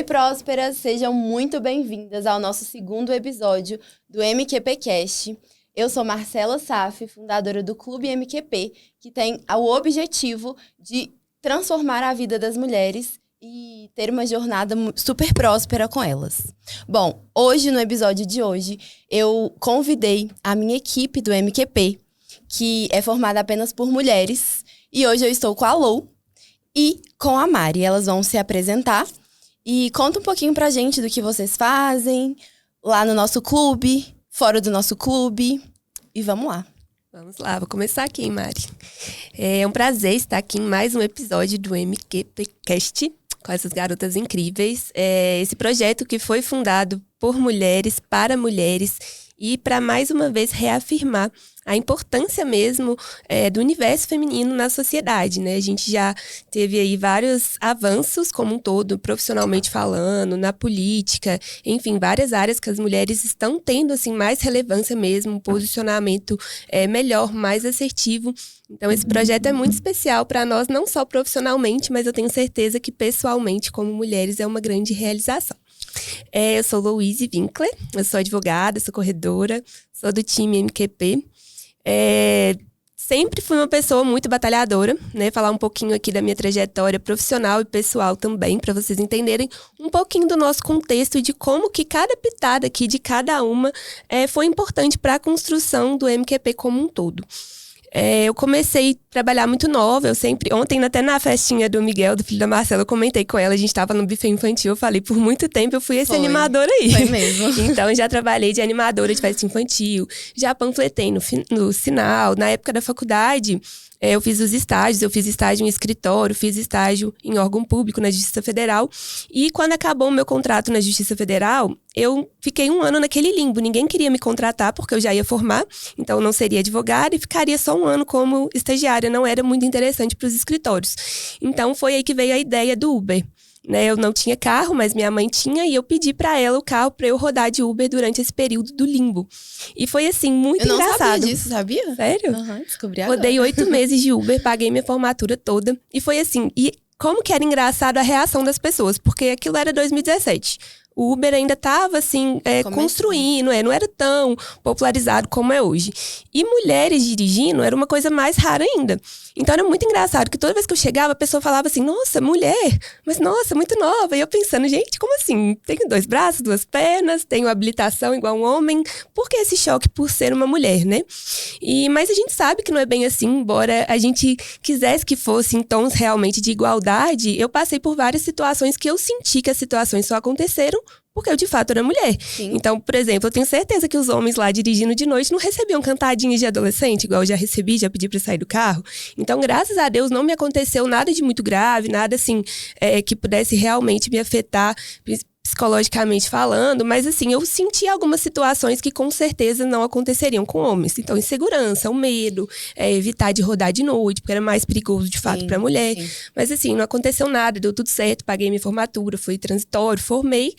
Oi, prósperas! Sejam muito bem-vindas ao nosso segundo episódio do MQPcast. Eu sou Marcela Saf, fundadora do Clube MQP, que tem o objetivo de transformar a vida das mulheres e ter uma jornada super próspera com elas. Bom, hoje, no episódio de hoje, eu convidei a minha equipe do MQP, que é formada apenas por mulheres, e hoje eu estou com a Lou e com a Mari. Elas vão se apresentar e conta um pouquinho pra gente do que vocês fazem lá no nosso clube, fora do nosso clube. E vamos lá. Vamos lá, vou começar aqui, Mari. É um prazer estar aqui em mais um episódio do MQPcast com essas garotas incríveis. Esse projeto que foi fundado por mulheres, para mulheres, e para mais uma vez reafirmar a importância mesmo do universo feminino na sociedade, né? A gente já teve aí vários avanços como um todo, profissionalmente falando, na política, enfim, várias áreas que as mulheres estão tendo assim, mais relevância mesmo, um posicionamento melhor, mais assertivo. Então esse projeto é muito especial para nós, não só profissionalmente, mas eu tenho certeza que pessoalmente, como mulheres, é uma grande realização. Eu sou Louise Winkler, eu sou advogada, sou corredora, sou do time MQP. Sempre fui uma pessoa muito batalhadora, né? Falar um pouquinho aqui da minha trajetória profissional e pessoal também, para vocês entenderem um pouquinho do nosso contexto e de como que cada pitada aqui de cada uma foi importante para a construção do MQP como um todo. Eu comecei a trabalhar muito nova, ontem até na festinha do Miguel, do filho da Marcela, eu comentei com ela, a gente estava no buffet infantil, eu falei, por muito tempo eu fui esse animador aí. Foi mesmo. Então, já trabalhei de animadora de festa infantil, já panfletei no Sinal, na época da faculdade, eu fiz estágio em escritório, fiz estágio em órgão público na Justiça Federal. E quando acabou o meu contrato na Justiça Federal, eu fiquei 1 ano naquele limbo. Ninguém queria me contratar porque eu já ia formar, então eu não seria advogada e ficaria só 1 ano como estagiária. Não era muito interessante para os escritórios. Então foi aí que veio a ideia do Uber. Né, eu não tinha carro, mas minha mãe tinha e eu pedi pra ela o carro pra eu rodar de Uber durante esse período do limbo. E foi assim, muito engraçado. Eu não sabia disso, sabia? Sério? Descobri agora. Rodei 8 meses de Uber, paguei minha formatura toda. E foi assim, e como que era engraçado a reação das pessoas, porque aquilo era 2017. O Uber ainda estava, assim, construindo, não era tão popularizado como é hoje. E mulheres dirigindo era uma coisa mais rara ainda. Então, era muito engraçado que toda vez que eu chegava, a pessoa falava assim, nossa, mulher, mas nossa, muito nova. E eu pensando, gente, como assim? Tenho 2 braços, 2 pernas, tenho habilitação igual um homem. Por que esse choque por ser uma mulher, né? Mas a gente sabe que não é bem assim, embora a gente quisesse que fosse em tons realmente de igualdade, eu passei por várias situações que eu senti que as situações só aconteceram porque eu, de fato, era mulher. Sim. Então, por exemplo, eu tenho certeza que os homens lá dirigindo de noite não recebiam cantadinhas de adolescente, igual eu já recebi, já pedi pra sair do carro. Então, graças a Deus, não me aconteceu nada de muito grave, nada assim, que pudesse realmente me afetar psicologicamente falando, mas assim, eu senti algumas situações que com certeza não aconteceriam com homens. Então, insegurança, o medo, evitar de rodar de noite, porque era mais perigoso de fato para mulher. Sim. Mas assim, não aconteceu nada, deu tudo certo, paguei minha formatura, fui transitório, formei,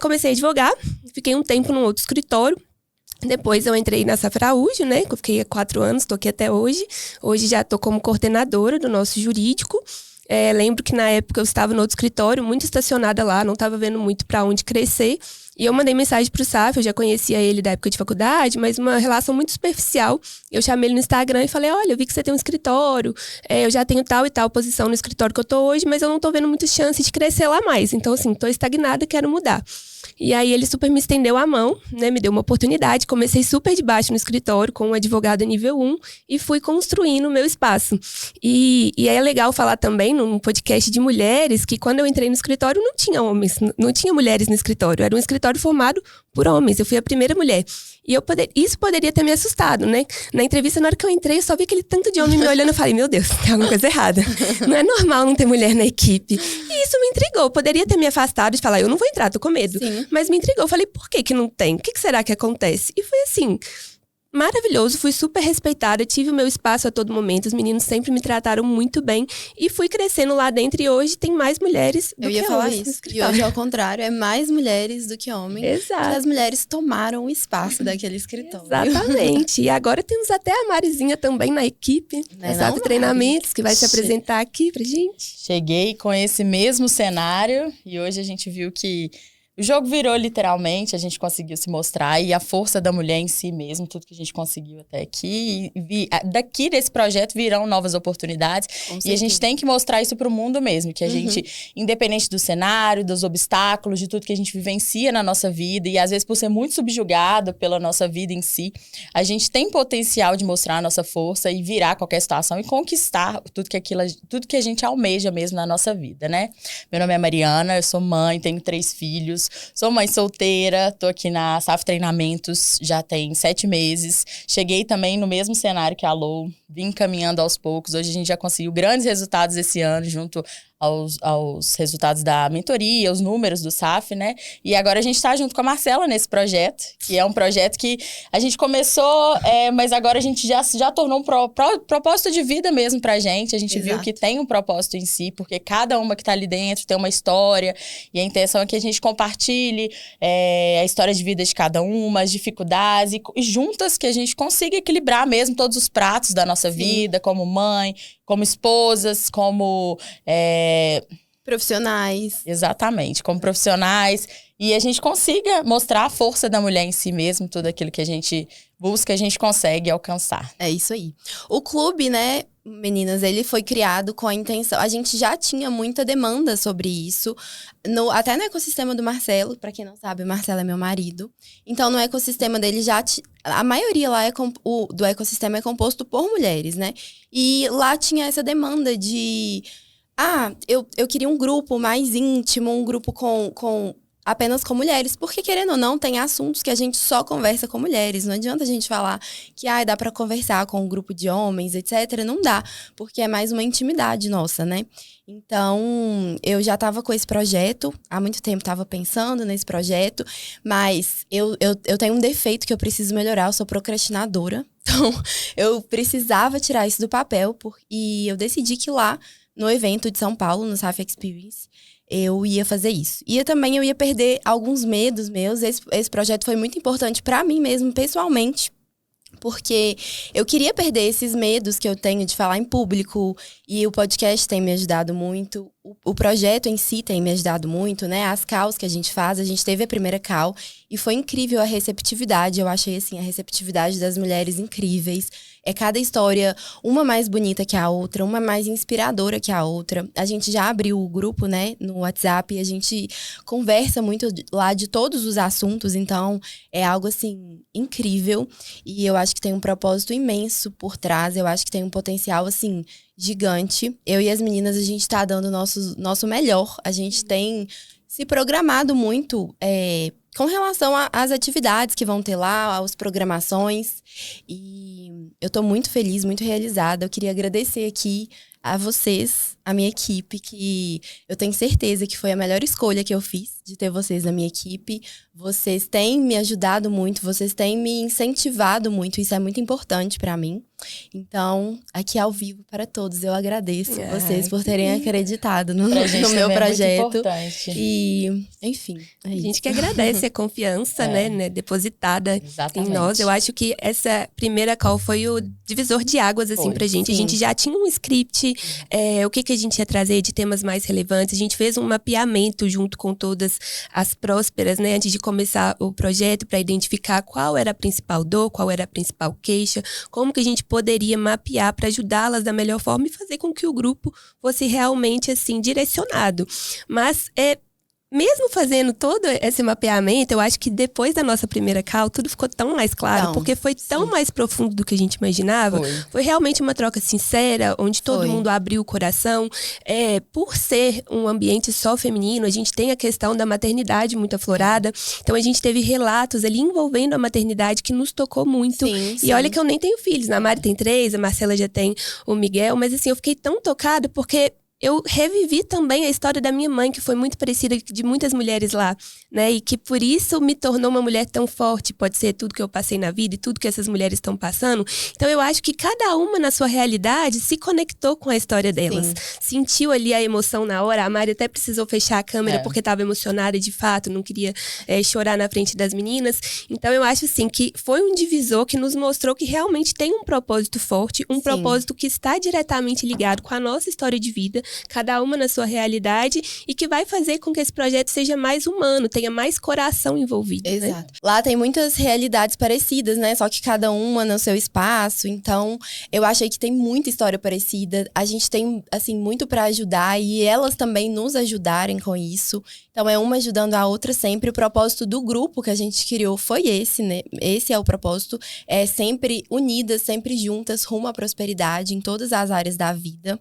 comecei a advogar, fiquei um tempo num outro escritório. Depois eu entrei na Safra Araújo, né, que eu fiquei há 4 anos, estou aqui até hoje. Hoje já estou como coordenadora do nosso jurídico. Lembro que na época eu estava no outro escritório, muito estacionada lá, não estava vendo muito para onde crescer. E eu mandei mensagem pro Saf, eu já conhecia ele da época de faculdade, mas uma relação muito superficial. Eu chamei ele no Instagram e falei, olha, eu vi que você tem um escritório, eu já tenho tal e tal posição no escritório que eu tô hoje, mas eu não tô vendo muita chance de crescer lá mais. Então, assim, tô estagnada, quero mudar. E aí ele super me estendeu a mão, né, me deu uma oportunidade, comecei super de baixo no escritório com um advogado nível 1 e fui construindo o meu espaço. E é legal falar também num podcast de mulheres que quando eu entrei no escritório não tinha homens, não tinha mulheres no escritório, era um escritório formado por homens, eu fui a primeira mulher. E isso poderia ter me assustado, né? Na entrevista, na hora que eu entrei, eu só vi aquele tanto de homem me olhando e falei, meu Deus, tem alguma coisa errada. Não é normal não ter mulher na equipe. E isso me intrigou. Poderia ter me afastado de falar, eu não vou entrar, tô com medo. Sim. Mas me intrigou. Eu falei, por que não tem? O que será que acontece? E foi assim, maravilhoso, fui super respeitada, tive o meu espaço a todo momento, os meninos sempre me trataram muito bem e fui crescendo lá dentro e hoje tem mais mulheres do que homens. Eu ia falar isso, e hoje ao contrário, é mais mulheres do que homens. Exato. Que as mulheres tomaram o espaço daquele escritório. Exatamente, e agora temos até a Marizinha também na equipe, Exato Treinamentos, que vai se apresentar aqui pra gente. Cheguei com esse mesmo cenário e hoje a gente viu que o jogo virou literalmente, a gente conseguiu se mostrar e a força da mulher em si mesmo, tudo que a gente conseguiu até aqui. Daqui desse projeto virão novas oportunidades e a gente tem que mostrar isso para o mundo mesmo, que a gente, independente do cenário, dos obstáculos, de tudo que a gente vivencia na nossa vida e às vezes por ser muito subjugado pela nossa vida em si, a gente tem potencial de mostrar a nossa força e virar qualquer situação e conquistar tudo que a gente almeja mesmo na nossa vida, né? Meu nome é Mariana, eu sou mãe, tenho 3 filhos. Sou mãe solteira, tô aqui na SAF Treinamentos já tem 7 meses. Cheguei também no mesmo cenário que a Lou, vim caminhando aos poucos. Hoje a gente já conseguiu grandes resultados esse ano junto aos resultados da mentoria, os números do SAF, né? E agora a gente tá junto com a Marcela nesse projeto, que é um projeto que a gente começou, mas agora a gente já tornou um propósito de vida mesmo pra gente. A gente viu que tem um propósito em si, porque cada uma que tá ali dentro tem uma história, e a intenção é que a gente compartilhe a história de vida de cada uma, as dificuldades, e juntas que a gente consiga equilibrar mesmo todos os pratos da nossa vida, como mãe, como esposas, como profissionais. Exatamente, como profissionais. E a gente consiga mostrar a força da mulher em si mesmo, tudo aquilo que a gente busca, a gente consegue alcançar. É isso aí. O clube, né, meninas, ele foi criado com a intenção... A gente já tinha muita demanda sobre isso, até no ecossistema do Marcelo. Pra quem não sabe, o Marcelo é meu marido. Então, no ecossistema dele a maioria lá do ecossistema é composto por mulheres, né? E lá tinha essa demanda de... eu queria um grupo mais íntimo, um grupo apenas com mulheres, porque querendo ou não, tem assuntos que a gente só conversa com mulheres. Não adianta a gente falar que dá pra conversar com um grupo de homens, etc. Não dá, porque é mais uma intimidade nossa, né? Então, eu já tava com esse projeto, há muito tempo tava pensando nesse projeto, mas eu tenho um defeito que eu preciso melhorar, eu sou procrastinadora. Então, eu precisava tirar isso do papel, e eu decidi que lá, no evento de São Paulo, no SAF Experience, eu ia fazer isso. E eu ia perder alguns medos meus. Esse projeto foi muito importante pra mim mesmo, pessoalmente, porque eu queria perder esses medos que eu tenho de falar em público, e o podcast tem me ajudado muito, o projeto em si tem me ajudado muito, né? As calls que a gente faz, a gente teve a primeira call e foi incrível a receptividade. Eu achei, assim, a receptividade das mulheres incríveis. É cada história, uma mais bonita que a outra, uma mais inspiradora que a outra. A gente já abriu o grupo, né, no WhatsApp, e a gente conversa muito lá de todos os assuntos, então é algo, assim, incrível. E eu acho que tem um propósito imenso por trás, eu acho que tem um potencial, assim, gigante. Eu e as meninas, a gente tá dando o nosso melhor. A gente tem se programado muito com relação às atividades que vão ter lá, às programações. E eu tô muito feliz, muito realizada. Eu queria agradecer aqui a vocês, a minha equipe, que eu tenho certeza que foi a melhor escolha que eu fiz, de ter vocês na minha equipe. Vocês têm me ajudado muito, vocês têm me incentivado muito, isso é muito importante pra mim. Então, aqui ao vivo para todos, eu agradeço vocês por terem acreditado no meu projeto. É muito importante. E, enfim, é isso. A gente que agradece a confiança, né, depositada Exatamente. em nós. Eu acho que essa primeira call foi o divisor de águas, assim, pra gente. Sim. A gente já tinha um script, o que a gente ia trazer de temas mais relevantes. A gente fez um mapeamento junto com todas as prósperas, né, antes de começar o projeto, para identificar qual era a principal dor, qual era a principal queixa, como que a gente poderia mapear para ajudá-las da melhor forma e fazer com que o grupo fosse realmente, assim, direcionado. Mas mesmo fazendo todo esse mapeamento, eu acho que depois da nossa primeira call, tudo ficou tão mais claro, porque foi tão mais profundo do que a gente imaginava. Foi realmente uma troca sincera, onde todo mundo abriu o coração. Por ser um ambiente só feminino, a gente tem a questão da maternidade muito aflorada. Então, a gente teve relatos ali envolvendo a maternidade que nos tocou muito. E olha que eu nem tenho filhos, né? A Mari tem 3, a Marcela já tem o Miguel. Mas assim, eu fiquei tão tocada porque eu revivi também a história da minha mãe, que foi muito parecida de muitas mulheres lá, né? E que por isso me tornou uma mulher tão forte. Pode ser tudo que eu passei na vida e tudo que essas mulheres estão passando. Então eu acho que cada uma na sua realidade se conectou com a história delas. Sim. Sentiu ali a emoção na hora. A Mari até precisou fechar a câmera porque estava emocionada de fato, não queria chorar na frente das meninas. Então eu acho assim que foi um divisor que nos mostrou que realmente tem um propósito forte, um propósito que está diretamente ligado com a nossa história de vida, cada uma na sua realidade, e que vai fazer com que esse projeto seja mais humano, tenha mais coração envolvido. Exato. Né? Lá tem muitas realidades parecidas, né? Só que cada uma no seu espaço. Então, eu achei que tem muita história parecida. A gente tem, assim, muito pra ajudar e elas também nos ajudarem com isso. Então, é uma ajudando a outra sempre. O propósito do grupo que a gente criou foi esse, né? Esse é o propósito. É sempre unidas, sempre juntas, rumo à prosperidade em todas as áreas da vida.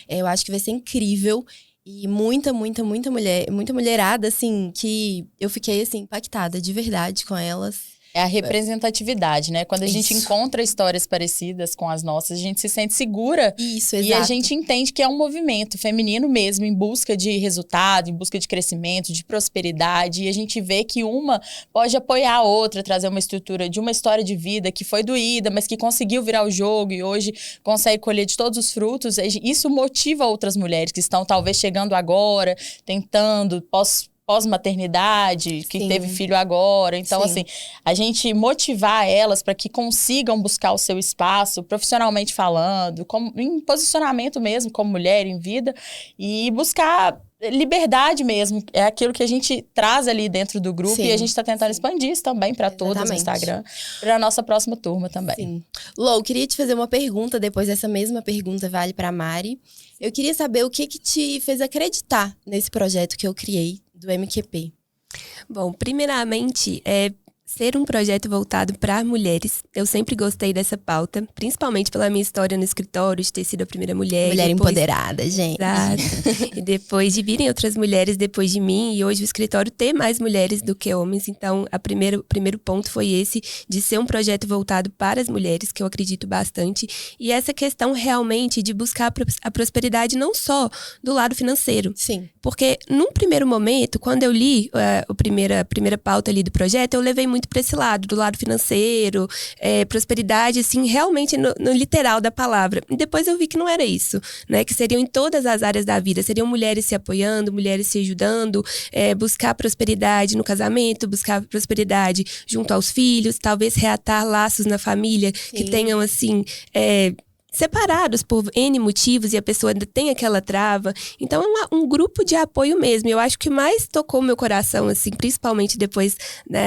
Eu acho que vai ser incrível. E muita mulherada, assim, que eu fiquei, assim, impactada de verdade com elas. É a representatividade, né? Quando a gente encontra histórias parecidas com as nossas, a gente se sente segura. Isso, exato. E a gente entende que é um movimento feminino mesmo, em busca de resultado, em busca de crescimento, de prosperidade. E a gente vê que uma pode apoiar a outra, trazer uma estrutura de uma história de vida que foi doída, mas que conseguiu virar o jogo e hoje consegue colher de todos os frutos. Isso motiva outras mulheres que estão talvez chegando agora, tentando, pós-maternidade, que teve filho agora. Então, assim, a gente motivar elas para que consigam buscar o seu espaço, profissionalmente falando, em posicionamento mesmo, como mulher em vida, e buscar liberdade mesmo. É aquilo que a gente traz ali dentro do grupo e a gente está tentando expandir isso também para todas no Instagram, para a nossa próxima turma também. Sim. Lô, queria te fazer uma pergunta, depois dessa mesma pergunta vale para Mari. Eu queria saber o que te fez acreditar nesse projeto que eu criei do MQP. Bom, primeiramente, ser um projeto voltado para mulheres. Eu sempre gostei dessa pauta, principalmente pela minha história no escritório, de ter sido a primeira mulher. Mulher empoderada, gente. Exato. E depois de virem outras mulheres depois de mim, e hoje o escritório ter mais mulheres do que homens. Então, o primeiro ponto foi esse, de ser um projeto voltado para as mulheres, que eu acredito bastante. E essa questão realmente de buscar a prosperidade não só do lado financeiro. Sim. Porque, num primeiro momento, quando eu li a primeira pauta ali do projeto, eu levei muito para esse lado, do lado financeiro, prosperidade, assim, realmente no literal da palavra. E depois eu vi que não era isso, né? Que seriam em todas as áreas da vida. Seriam mulheres se apoiando, mulheres se ajudando, buscar prosperidade no casamento, buscar prosperidade junto aos filhos, talvez reatar laços na família que tenham, assim, separados por N motivos e a pessoa ainda tem aquela trava. Então é um grupo de apoio mesmo. Eu acho que mais tocou meu coração, assim, principalmente depois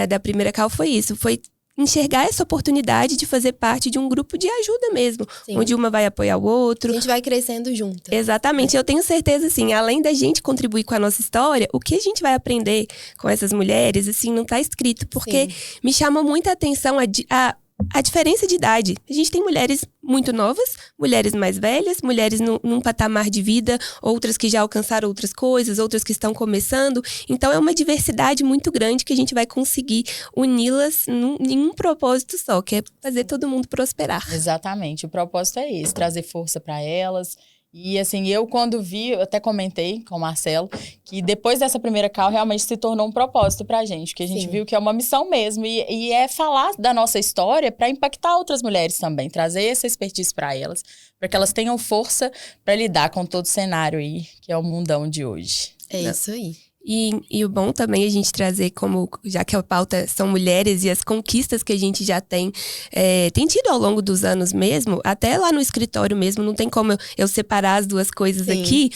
da primeira call, foi isso. Foi enxergar essa oportunidade de fazer parte de um grupo de ajuda mesmo. Onde uma vai apoiar o outro. A gente vai crescendo junto. Exatamente. Eu tenho certeza, assim, além da gente contribuir com a nossa história, o que a gente vai aprender com essas mulheres, assim, não tá escrito. Porque me chamou muita atenção a diferença de idade. A gente tem mulheres muito novas, mulheres mais velhas, mulheres num patamar de vida, outras que já alcançaram outras coisas, outras que estão começando. Então é uma diversidade muito grande que a gente vai conseguir uni-las em um propósito só, que é fazer todo mundo prosperar. Exatamente. O propósito é esse, trazer força para elas. E assim, eu quando vi, eu até comentei com o Marcelo, que depois dessa primeira call realmente se tornou um propósito pra gente, que a gente viu que é uma missão mesmo, e é falar da nossa história para impactar outras mulheres também, trazer essa expertise para elas, para que elas tenham força para lidar com todo o cenário aí, que é o mundão de hoje. É isso aí. E o bom também é a gente trazer como, já que a pauta são mulheres e as conquistas que a gente já tem tido ao longo dos anos mesmo, até lá no escritório mesmo, não tem como eu separar as duas coisas aqui.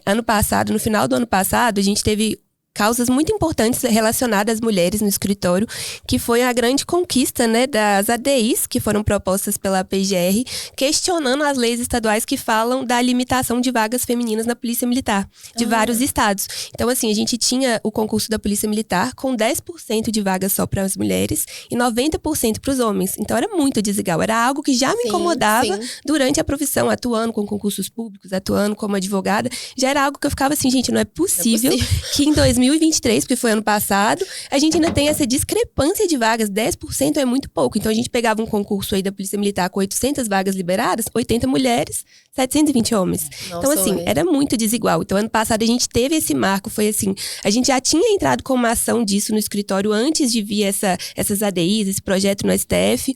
Ano passado, no final do ano passado, a gente teve causas muito importantes relacionadas às mulheres no escritório, que foi a grande conquista, né, das ADIs que foram propostas pela PGR, questionando as leis estaduais que falam da limitação de vagas femininas na Polícia Militar, de vários estados. Então, assim, a gente tinha o concurso da Polícia Militar com 10% de vagas só para as mulheres e 90% para os homens. Então, era muito desigual. Era algo que já me incomodava durante a profissão, atuando com concursos públicos, atuando como advogada. Já era algo que eu ficava assim, gente, não é possível que em 2023 2023, porque foi ano passado, a gente ainda tem essa discrepância de vagas. 10% é muito pouco. Então, a gente pegava um concurso aí da Polícia Militar com 800 vagas liberadas, 80 mulheres, 720 homens. Nossa, Então, assim, era muito desigual. Então, ano passado, a gente teve esse marco, foi assim, a gente já tinha entrado com uma ação disso no escritório antes de vir essas ADIs, esse projeto no STF,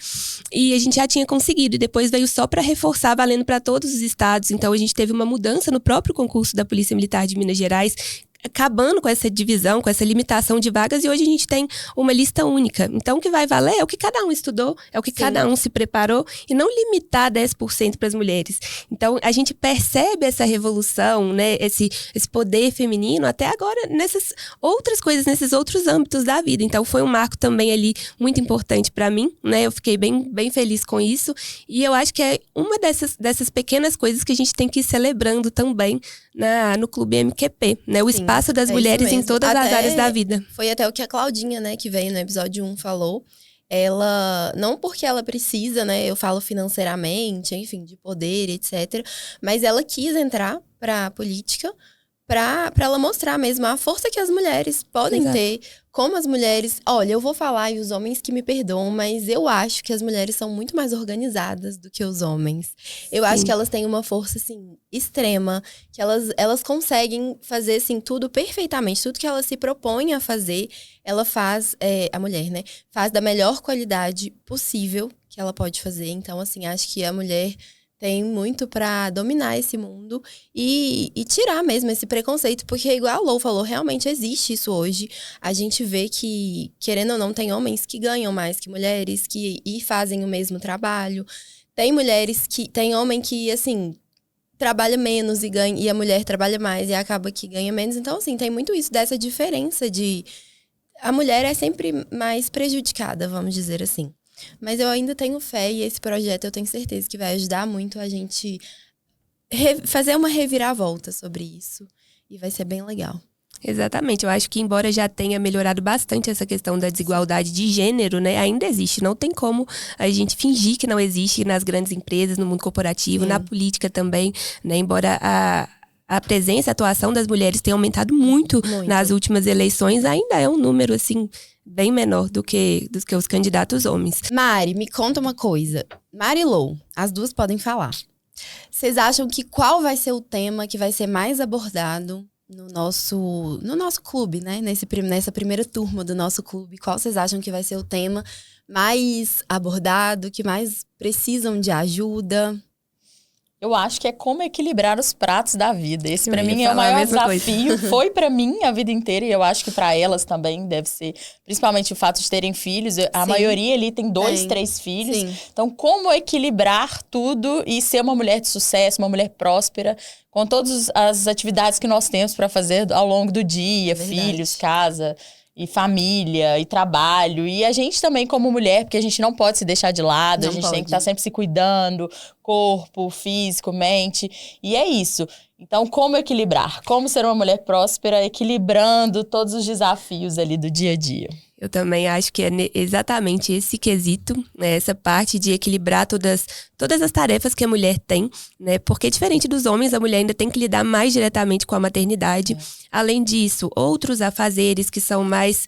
e a gente já tinha conseguido. E depois veio só para reforçar, valendo para todos os estados. Então, a gente teve uma mudança no próprio concurso da Polícia Militar de Minas Gerais, acabando com essa divisão, com essa limitação de vagas, e hoje a gente tem uma lista única. Então, o que vai valer é o que cada um estudou, é o que cada um se preparou, e não limitar 10% para as mulheres. Então, a gente percebe essa revolução, né, esse poder feminino, até agora, nessas outras coisas, nesses outros âmbitos da vida. Então, foi um marco também ali muito importante para mim, né, eu fiquei bem feliz com isso, e eu acho que é uma dessas pequenas coisas que a gente tem que ir celebrando também no Clube MQP, né, o espaço das mulheres em todas as áreas da vida. Foi até o que a Claudinha, né, que veio no episódio 1, falou. Ela, não porque ela precisa, né, eu falo financeiramente, enfim, de poder, etc. Mas ela quis entrar pra política pra ela mostrar mesmo a força que as mulheres podem ter. Como as mulheres... Olha, eu vou falar, e os homens que me perdoam, mas eu acho que as mulheres são muito mais organizadas do que os homens. Eu acho que elas têm uma força, assim, extrema. Que elas conseguem fazer, assim, tudo perfeitamente. Tudo que elas se propõem a fazer, ela faz... a mulher, né? Faz da melhor qualidade possível que ela pode fazer. Então, assim, acho que a mulher tem muito pra dominar esse mundo e tirar mesmo esse preconceito. Porque, igual a Lou falou, realmente existe isso hoje. A gente vê que, querendo ou não, tem homens que ganham mais que mulheres e fazem o mesmo trabalho. Tem mulheres que... Tem homem que, assim, trabalha menos e a mulher trabalha mais e acaba que ganha menos. Então, assim, tem muito isso dessa diferença de... A mulher é sempre mais prejudicada, vamos dizer assim. Mas eu ainda tenho fé e esse projeto eu tenho certeza que vai ajudar muito a gente fazer uma reviravolta sobre isso. E vai ser bem legal. Exatamente. Eu acho que, embora já tenha melhorado bastante essa questão da desigualdade de gênero, né, ainda existe. Não tem como a gente fingir que não existe nas grandes empresas, no mundo corporativo, na política também, né, embora a presença, a atuação das mulheres tenha aumentado muito nas últimas eleições, ainda é um número, assim, bem menor do que os candidatos homens. Mari, me conta uma coisa. Mari e Lou, as duas podem falar. Vocês acham que qual vai ser o tema que vai ser mais abordado no nosso clube, né? Nessa primeira turma do nosso clube? Qual vocês acham que vai ser o tema mais abordado, que mais precisam de ajuda? Eu acho que é como equilibrar os pratos da vida. Esse, pra mim, é o maior desafio. Foi pra mim a vida inteira e eu acho que pra elas também deve ser. Principalmente o fato de terem filhos. A maioria ali tem 2, 3 filhos. Sim. Então, como equilibrar tudo e ser uma mulher de sucesso, uma mulher próspera, com todas as atividades que nós temos pra fazer ao longo do dia, filhos, casa... E família, e trabalho. E a gente também como mulher, porque a gente não pode se deixar de lado. A gente tem que estar sempre se cuidando. Corpo, físico, mente. E é isso. Então, como equilibrar? Como ser uma mulher próspera, equilibrando todos os desafios ali do dia a dia? Eu também acho que é exatamente esse quesito, né? Essa parte de equilibrar todas as tarefas que a mulher tem, né? Porque diferente dos homens, a mulher ainda tem que lidar mais diretamente com a maternidade. Além disso, outros afazeres que são mais...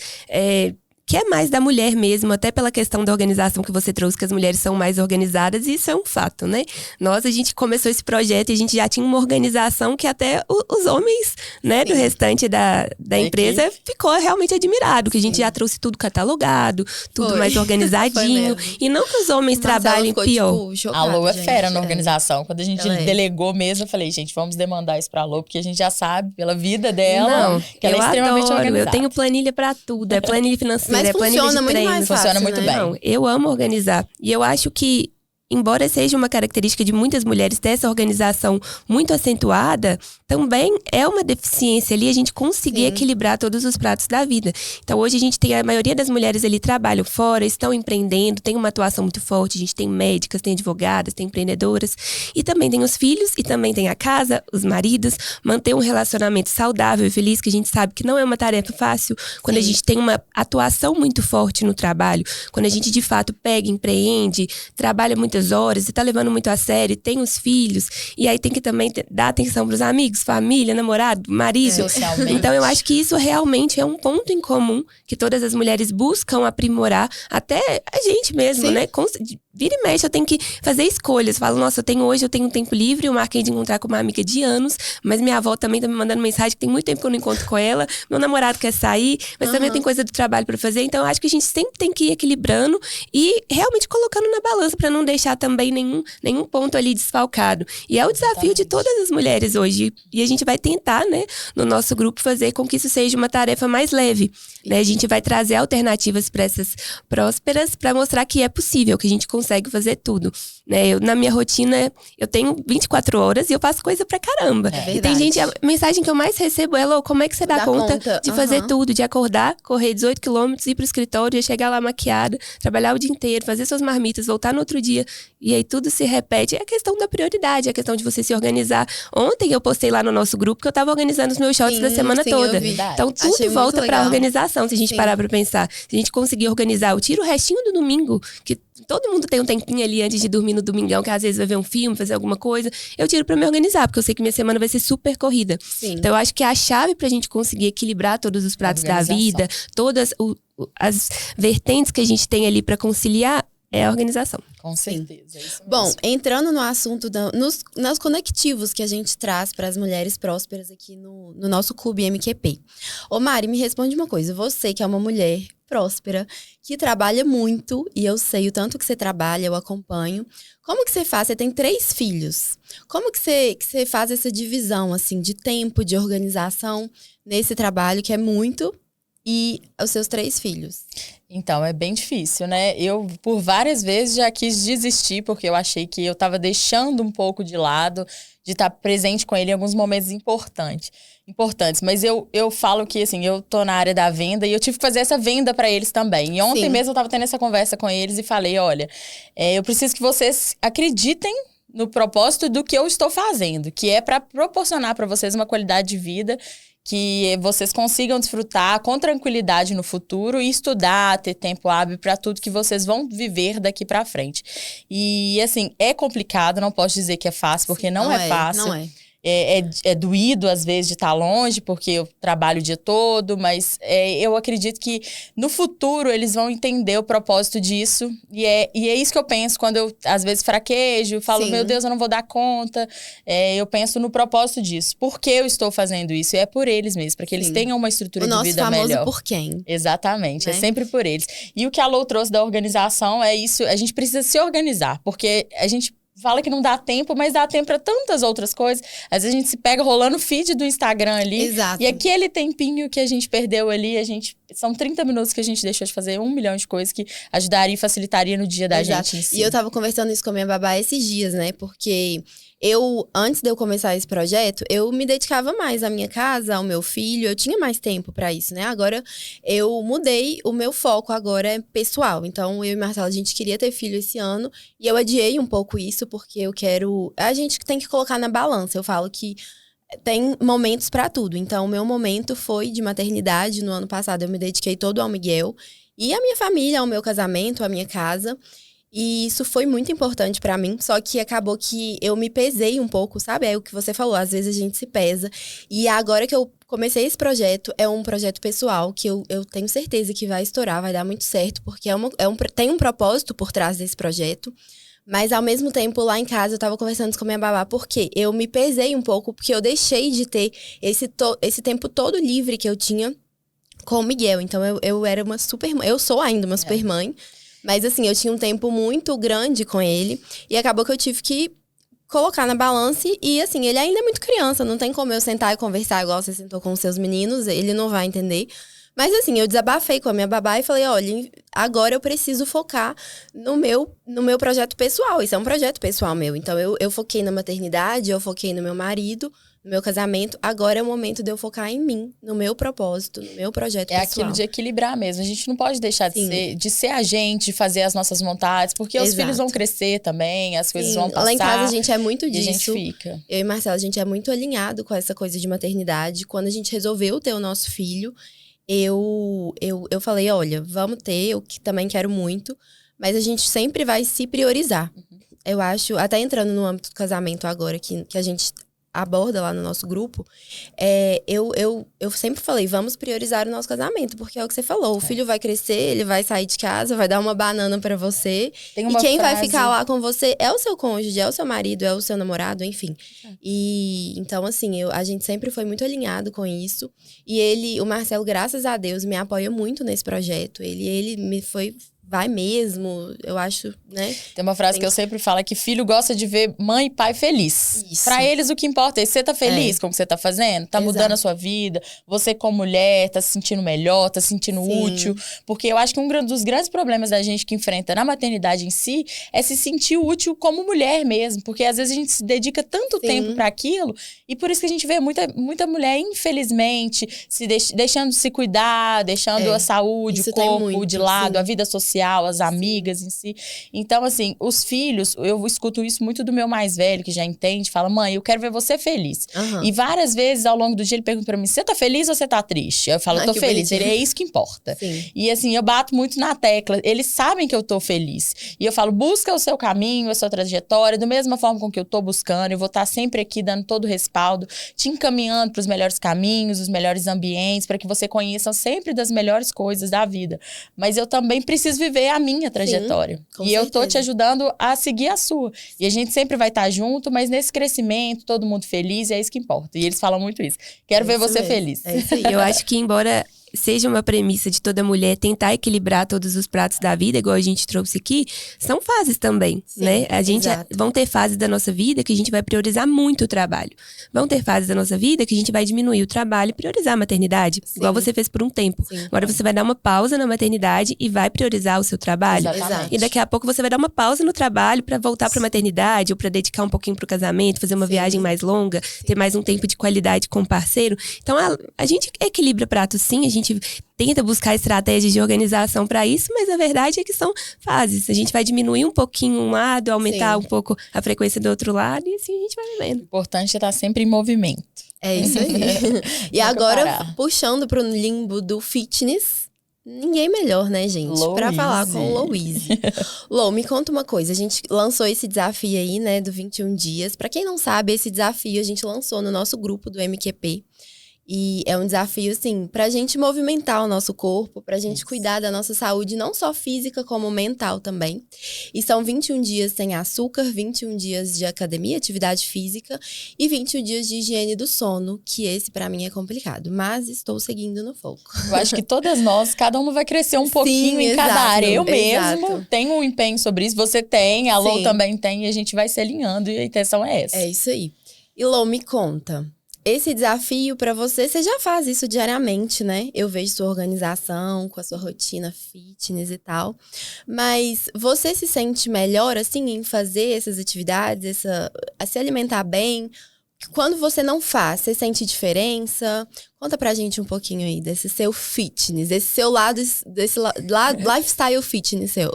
que é mais da mulher mesmo, até pela questão da organização que você trouxe, que as mulheres são mais organizadas, e isso é um fato, né? A gente começou esse projeto e a gente já tinha uma organização que até os homens, né, do restante da empresa ficou realmente admirado, que a gente já trouxe tudo catalogado, tudo mais organizadinho. E não que os homens trabalhem pior. Tipo, chocada, a Lou é fera na organização. Quando a gente delegou mesmo, eu falei, gente, vamos demandar isso pra Lou, porque a gente já sabe, pela vida dela, que ela é extremamente organizada. Eu tenho planilha pra tudo, é planilha financeira. Mas funciona muito mais fácil, funciona muito bem. Não, eu amo organizar. E eu acho que, embora seja uma característica de muitas mulheres ter essa organização muito acentuada, também é uma deficiência ali a gente conseguir equilibrar todos os pratos da vida. Então, hoje a gente tem a maioria das mulheres ali trabalham fora, estão empreendendo, tem uma atuação muito forte. A gente tem médicas, tem advogadas, tem empreendedoras. E também tem os filhos, e também tem a casa, os maridos. Manter um relacionamento saudável e feliz, que a gente sabe que não é uma tarefa fácil. Quando a gente tem uma atuação muito forte no trabalho, quando a gente, de fato, pega, empreende, trabalha muito muitas horas e tá levando muito a sério, tem os filhos, e aí tem que também dar atenção pros amigos, família, namorado, marido. Socialmente. Então eu acho que isso realmente é um ponto em comum que todas as mulheres buscam aprimorar, até a gente mesmo, Sim. né? Vira e mexe, eu tenho que fazer escolhas. Falo, nossa, hoje eu tenho um tempo livre, eu marquei de encontrar com uma amiga de anos, mas minha avó também tá me mandando mensagem que tem muito tempo que eu não encontro com ela, meu namorado quer sair, mas também tem coisa do trabalho pra fazer. Então eu acho que a gente sempre tem que ir equilibrando e realmente colocando na balança pra não deixar também nenhum ponto ali desfalcado. E é o desafio de todas as mulheres hoje. E a gente vai tentar, né, no nosso grupo, fazer com que isso seja uma tarefa mais leve. Né? A gente vai trazer alternativas para essas prósperas para mostrar que é possível, que a gente consegue fazer tudo. Né? Na minha rotina, eu tenho 24 horas e eu faço coisa pra caramba. E tem gente, a mensagem que eu mais recebo é, Lô, como é que você dá conta de fazer tudo, de acordar, correr 18 quilômetros, ir pro escritório, chegar lá maquiada, trabalhar o dia inteiro, fazer suas marmitas, voltar no outro dia, e aí tudo se repete. É a questão da prioridade, é a questão de você se organizar. Ontem eu postei lá no nosso grupo que eu tava organizando os meus shots da semana toda. Então tudo volta pra organização, se a gente parar pra pensar. Se a gente conseguir organizar, eu tiro o restinho do domingo, que todo mundo tem um tempinho ali antes de dormir no domingão, que às vezes vai ver um filme, fazer alguma coisa. Eu tiro pra me organizar, porque eu sei que minha semana vai ser super corrida. Sim. Então eu acho que a chave pra gente conseguir equilibrar todos os pratos da vida, todas as vertentes que a gente tem ali pra conciliar, é a organização. Com certeza. Isso mesmo. Bom, entrando no assunto, nos conectivos que a gente traz para as mulheres prósperas aqui no nosso clube MQP. Ô Mari, me responde uma coisa. Você que é uma mulher próspera, que trabalha muito, e eu sei o tanto que você trabalha, eu acompanho. Como que você faz? Você tem 3 filhos. Como que você faz essa divisão, assim, de tempo, de organização nesse trabalho, que é muito, e os seus 3 filhos? Então, é bem difícil, né? Eu, por várias vezes, já quis desistir, porque eu achei que eu estava deixando um pouco de lado, de estar presente com ele em alguns momentos importantes. Mas eu falo que, assim, eu tô na área da venda e eu tive que fazer essa venda para eles também. E ontem mesmo eu tava tendo essa conversa com eles e falei, olha, eu preciso que vocês acreditem no propósito do que eu estou fazendo, que é para proporcionar para vocês uma qualidade de vida que vocês consigam desfrutar com tranquilidade no futuro e estudar, ter tempo hábil para tudo que vocês vão viver daqui para frente. E, assim, é complicado, não posso dizer que é fácil, porque não é fácil. Não é. É doído, às vezes, de estar longe, porque eu trabalho o dia todo, mas eu acredito que no futuro eles vão entender o propósito disso. E é isso que eu penso quando eu, às vezes, fraquejo, falo, meu Deus, eu não vou dar conta. Eu penso no propósito disso. Por que eu estou fazendo isso? E é por eles mesmo, para que eles tenham uma estrutura de vida melhor. O nosso famoso por quem. Exatamente, né? É sempre por eles. E o que a Lô trouxe da organização é isso, a gente precisa se organizar, porque a gente fala que não dá tempo, mas dá tempo para tantas outras coisas. Às vezes a gente se pega rolando o feed do Instagram ali. Exato. E aquele tempinho que a gente perdeu ali, são 30 minutos que a gente deixou de fazer 1 milhão de coisas que ajudaria e facilitaria no dia da gente em si. E eu tava conversando isso com a minha babá esses dias, né? Porque antes de eu começar esse projeto, eu me dedicava mais à minha casa, ao meu filho. Eu tinha mais tempo pra isso, né? Agora, eu mudei, o meu foco agora é pessoal. Então, eu e Marcela, a gente queria ter filho esse ano. E eu adiei um pouco isso, porque eu quero... A gente tem que colocar na balança. Eu falo que tem momentos pra tudo. Então, o meu momento foi de maternidade. No ano passado, eu me dediquei todo ao Miguel. E a minha família, ao meu casamento, à minha casa. E isso foi muito importante pra mim, só que acabou que eu me pesei um pouco, sabe? É o que você falou, às vezes a gente se pesa. E agora que eu comecei esse projeto, é um projeto pessoal que eu tenho certeza que vai estourar, vai dar muito certo, porque tem um propósito por trás desse projeto. Mas, ao mesmo tempo, lá em casa, eu tava conversando com minha babá, porque eu me pesei um pouco, porque eu deixei de ter esse tempo todo livre que eu tinha com o Miguel. Então, eu era uma super mãe, eu sou ainda uma super mãe. Mas, assim, eu tinha um tempo muito grande com ele. E acabou que eu tive que colocar na balança. E, assim, ele ainda é muito criança. Não tem como eu sentar e conversar igual você sentou com os seus meninos. Ele não vai entender. Mas, assim, eu desabafei com a minha babá e falei, olha, agora eu preciso focar no meu projeto pessoal. Isso é um projeto pessoal meu. Então, eu foquei na maternidade, eu foquei no meu marido, no meu casamento. Agora é o momento de eu focar em mim, no meu propósito, no meu projeto pessoal. É aquilo de equilibrar mesmo. A gente não pode deixar de ser a gente, de fazer as nossas vontades, porque os filhos vão crescer também, as coisas vão passar. Lá em casa a gente é muito disso. E a gente fica. Eu e Marcela, a gente é muito alinhado com essa coisa de maternidade. Quando a gente resolveu ter o nosso filho, eu falei, olha, vamos ter, eu que também quero muito, mas a gente sempre vai se priorizar. eu acho, até entrando no âmbito do casamento agora, que a gente aborda lá no nosso grupo, eu sempre falei, vamos priorizar o nosso casamento, porque é o que você falou, o filho vai crescer, ele vai sair de casa, vai dar uma banana pra você, e quem vai ficar lá com você é o seu cônjuge, é o seu marido, é o seu namorado, enfim. E então, assim, a gente sempre foi muito alinhado com isso, e o Marcelo, graças a Deus, me apoia muito nesse projeto, ele me foi... Vai mesmo, eu acho, né? Tem uma frase que eu sempre falo, é que filho gosta de ver mãe e pai feliz. Pra eles o que importa é se você tá feliz com o que você tá fazendo, tá mudando a sua vida, você como mulher tá se sentindo melhor, tá se sentindo útil. Porque eu acho que um dos grandes problemas da gente que enfrenta na maternidade em si é se sentir útil como mulher mesmo. Porque às vezes a gente se dedica tanto tempo pra aquilo, e por isso que a gente vê muita mulher, infelizmente, deixando de se cuidar, deixando a saúde, o corpo de lado, a vida social, as amigas em si. Então, assim, os filhos, eu escuto isso muito do meu mais velho, que já entende, fala, mãe, eu quero ver você feliz. E várias vezes, ao longo do dia, ele pergunta pra mim, você tá feliz ou você tá triste? Eu falo, eu tô feliz. Ele, é isso que importa. E assim, eu bato muito na tecla. Eles sabem que eu tô feliz. E eu falo, busca o seu caminho, a sua trajetória, da mesma forma com que eu tô buscando. Eu vou estar sempre aqui dando todo o respaldo, te encaminhando pros melhores caminhos, os melhores ambientes, para que você conheça sempre das melhores coisas da vida. Mas eu também preciso viver a minha trajetória. E eu tô te ajudando a seguir a sua. E a gente sempre vai estar junto, mas nesse crescimento, todo mundo feliz, é isso que importa. E eles falam muito isso. Quero ver você feliz. É isso aí. Eu acho que, embora seja uma premissa de toda mulher tentar equilibrar todos os pratos da vida, igual a gente trouxe aqui, são fases também, né? A gente vão ter fases da nossa vida que a gente vai priorizar muito o trabalho. Vão ter fases da nossa vida que a gente vai diminuir o trabalho e priorizar a maternidade, igual você fez por um tempo. Agora você vai dar uma pausa na maternidade e vai priorizar o seu trabalho. E daqui a pouco você vai dar uma pausa no trabalho pra voltar pra maternidade ou pra dedicar um pouquinho pro casamento, fazer uma viagem mais longa, ter mais um tempo de qualidade com o parceiro. Então a gente equilibra pratos sim, a gente tenta buscar estratégias de organização para isso, mas a verdade é que são fases. A gente vai diminuir um pouquinho um lado, aumentar um pouco a frequência do outro lado, e assim a gente vai vivendo. O importante é estar sempre em movimento. É isso aí. E agora, puxando pro limbo do fitness, ninguém melhor, né, gente? Pra falar com o Louise. Lou, me conta uma coisa. A gente lançou esse desafio aí, né, do 21 dias. Pra quem não sabe, esse desafio a gente lançou no nosso grupo do MQP. E é um desafio, assim, pra gente movimentar o nosso corpo, pra gente cuidar da nossa saúde, não só física, como mental também. E são 21 dias sem açúcar, 21 dias de academia, atividade física, e 21 dias de higiene do sono, que esse pra mim é complicado. Mas estou seguindo no foco. Eu acho que todas nós, cada uma vai crescer um pouquinho em cada área. Eu mesmo tenho um empenho sobre isso, você tem, a Lou também tem, e a gente vai se alinhando, e a intenção é essa. É isso aí. E Lou, me conta. Esse desafio pra você já faz isso diariamente, né? Eu vejo sua organização, com a sua rotina fitness e tal. Mas você se sente melhor, assim, em fazer essas atividades, a se alimentar bem? Quando você não faz, você sente diferença? Conta pra gente um pouquinho aí desse seu fitness, desse seu lado, lifestyle fitness seu.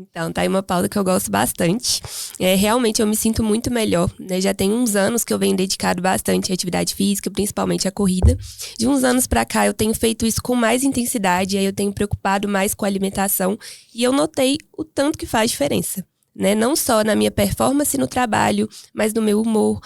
Então, tá aí uma pauta que eu gosto bastante. Realmente, eu me sinto muito melhor, né? Já tem uns anos que eu venho dedicado bastante à atividade física, principalmente à corrida. De uns anos pra cá, eu tenho feito isso com mais intensidade, aí eu tenho preocupado mais com a alimentação. E eu notei o tanto que faz diferença. Né? Não só na minha performance no trabalho, mas no meu humor,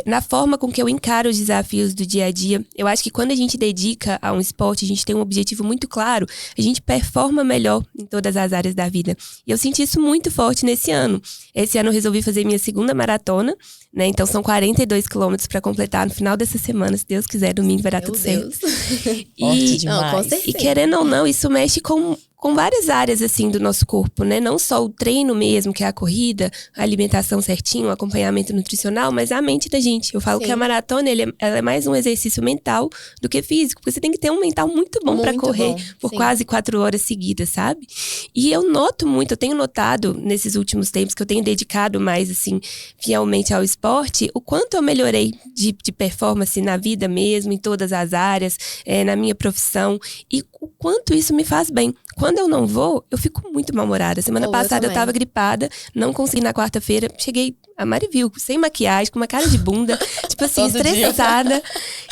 na forma com que eu encaro os desafios do dia a dia. Eu acho que quando a gente dedica a um esporte, a gente tem um objetivo muito claro, a gente performa melhor em todas as áreas da vida. E eu senti isso muito forte nesse ano. Esse ano eu resolvi fazer minha segunda maratona, né? Então são 42 quilômetros para completar no final dessa semana, se Deus quiser, domingo vai dar tudo certo. E querendo ou não, isso mexe com várias áreas, assim, do nosso corpo, né? Não só o treino mesmo, que é a corrida, a alimentação certinho, o acompanhamento nutricional, mas a mente da gente. Eu falo que a maratona, ela é mais um exercício mental do que físico, porque você tem que ter um mental muito bom para correr por quase 4 horas seguidas, sabe? E eu tenho notado nesses últimos tempos que eu tenho dedicado mais, assim, fielmente ao esporte, o quanto eu melhorei de performance na vida mesmo, em todas as áreas, na minha profissão, e o quanto isso me faz bem. Quando eu não vou, eu fico muito mal-humorada. Semana passada eu também. tava gripada, não consegui na quarta-feira. Cheguei, a Mari viu, sem maquiagem, com uma cara de bunda, tipo assim, Todo dia. estressada.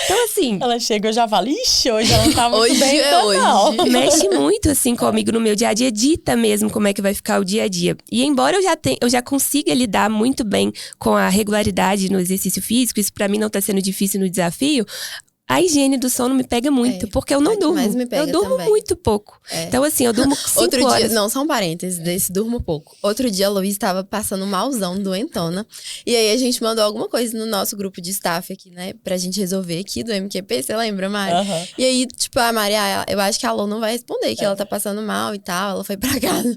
Então, assim, Ela chega, eu já falo, ixi, hoje ela não tá muito Hoje bem, é então hoje. não. mexe muito, assim, comigo no meu dia a dia. Dita mesmo como é que vai ficar o dia a dia. E embora eu já consiga lidar muito bem com a regularidade no exercício físico, isso pra mim não tá sendo difícil no desafio, a higiene do sono me pega muito, porque eu a não que durmo. mais me pega Eu durmo também. muito pouco. Então, assim, eu durmo 5 Outro horas. dia, não, só um parênteses, desse durmo pouco. Outro dia a Luiz estava passando malzão, doentona. E aí a gente mandou alguma coisa no nosso grupo de staff aqui, né? Pra gente resolver aqui do MQP, você lembra, Mari? Aham. E aí, tipo, a Mari, eu acho que a Alô não vai responder, que ela tá passando mal e tal. Ela foi pra casa.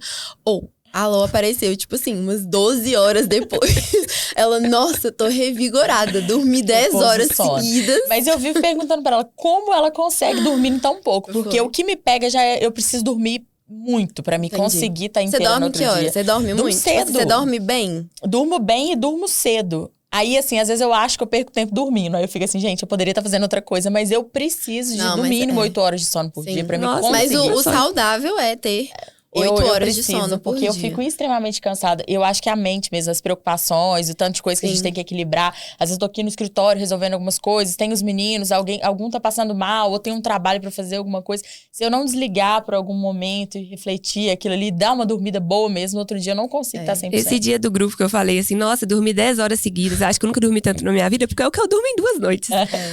A Alô apareceu, tipo assim, umas 12 horas depois. Ela, nossa, tô revigorada. Dormi 10 Repouso horas do sono. seguidas. Mas eu vivo perguntando pra ela como ela consegue dormir em tão pouco. Porque Foi. o que me pega já é, eu preciso dormir muito pra me Entendi. conseguir estar Você inteira no dorme outro que hora? dia. Você dorme Durmo muito? Tipo assim, cedo. Você dorme bem? Durmo bem e durmo cedo. Aí, assim, às vezes eu acho que eu perco tempo dormindo. Aí eu fico assim, gente, eu poderia estar fazendo outra coisa, mas eu preciso de, Não, no mas mínimo, é. 8 horas de sono por Sim. dia pra me Nossa, conseguir. Mas o sonho. saudável é ter 8 horas de sono por porque dia. eu fico extremamente cansada. Eu acho que a mente mesmo, as preocupações, o tanto de coisa que a gente Sim. tem que equilibrar. Às vezes eu tô aqui no escritório resolvendo algumas coisas, tem os meninos, algum tá passando mal, ou tem um trabalho pra fazer alguma coisa. Se eu não desligar por algum momento e refletir aquilo ali, dar uma dormida boa mesmo, no outro dia eu não consigo estar 100%. Esse dia do grupo que eu falei assim, nossa, dormi 10 horas seguidas. Acho que eu nunca dormi tanto na minha vida, porque é o que eu durmo em 2 noites.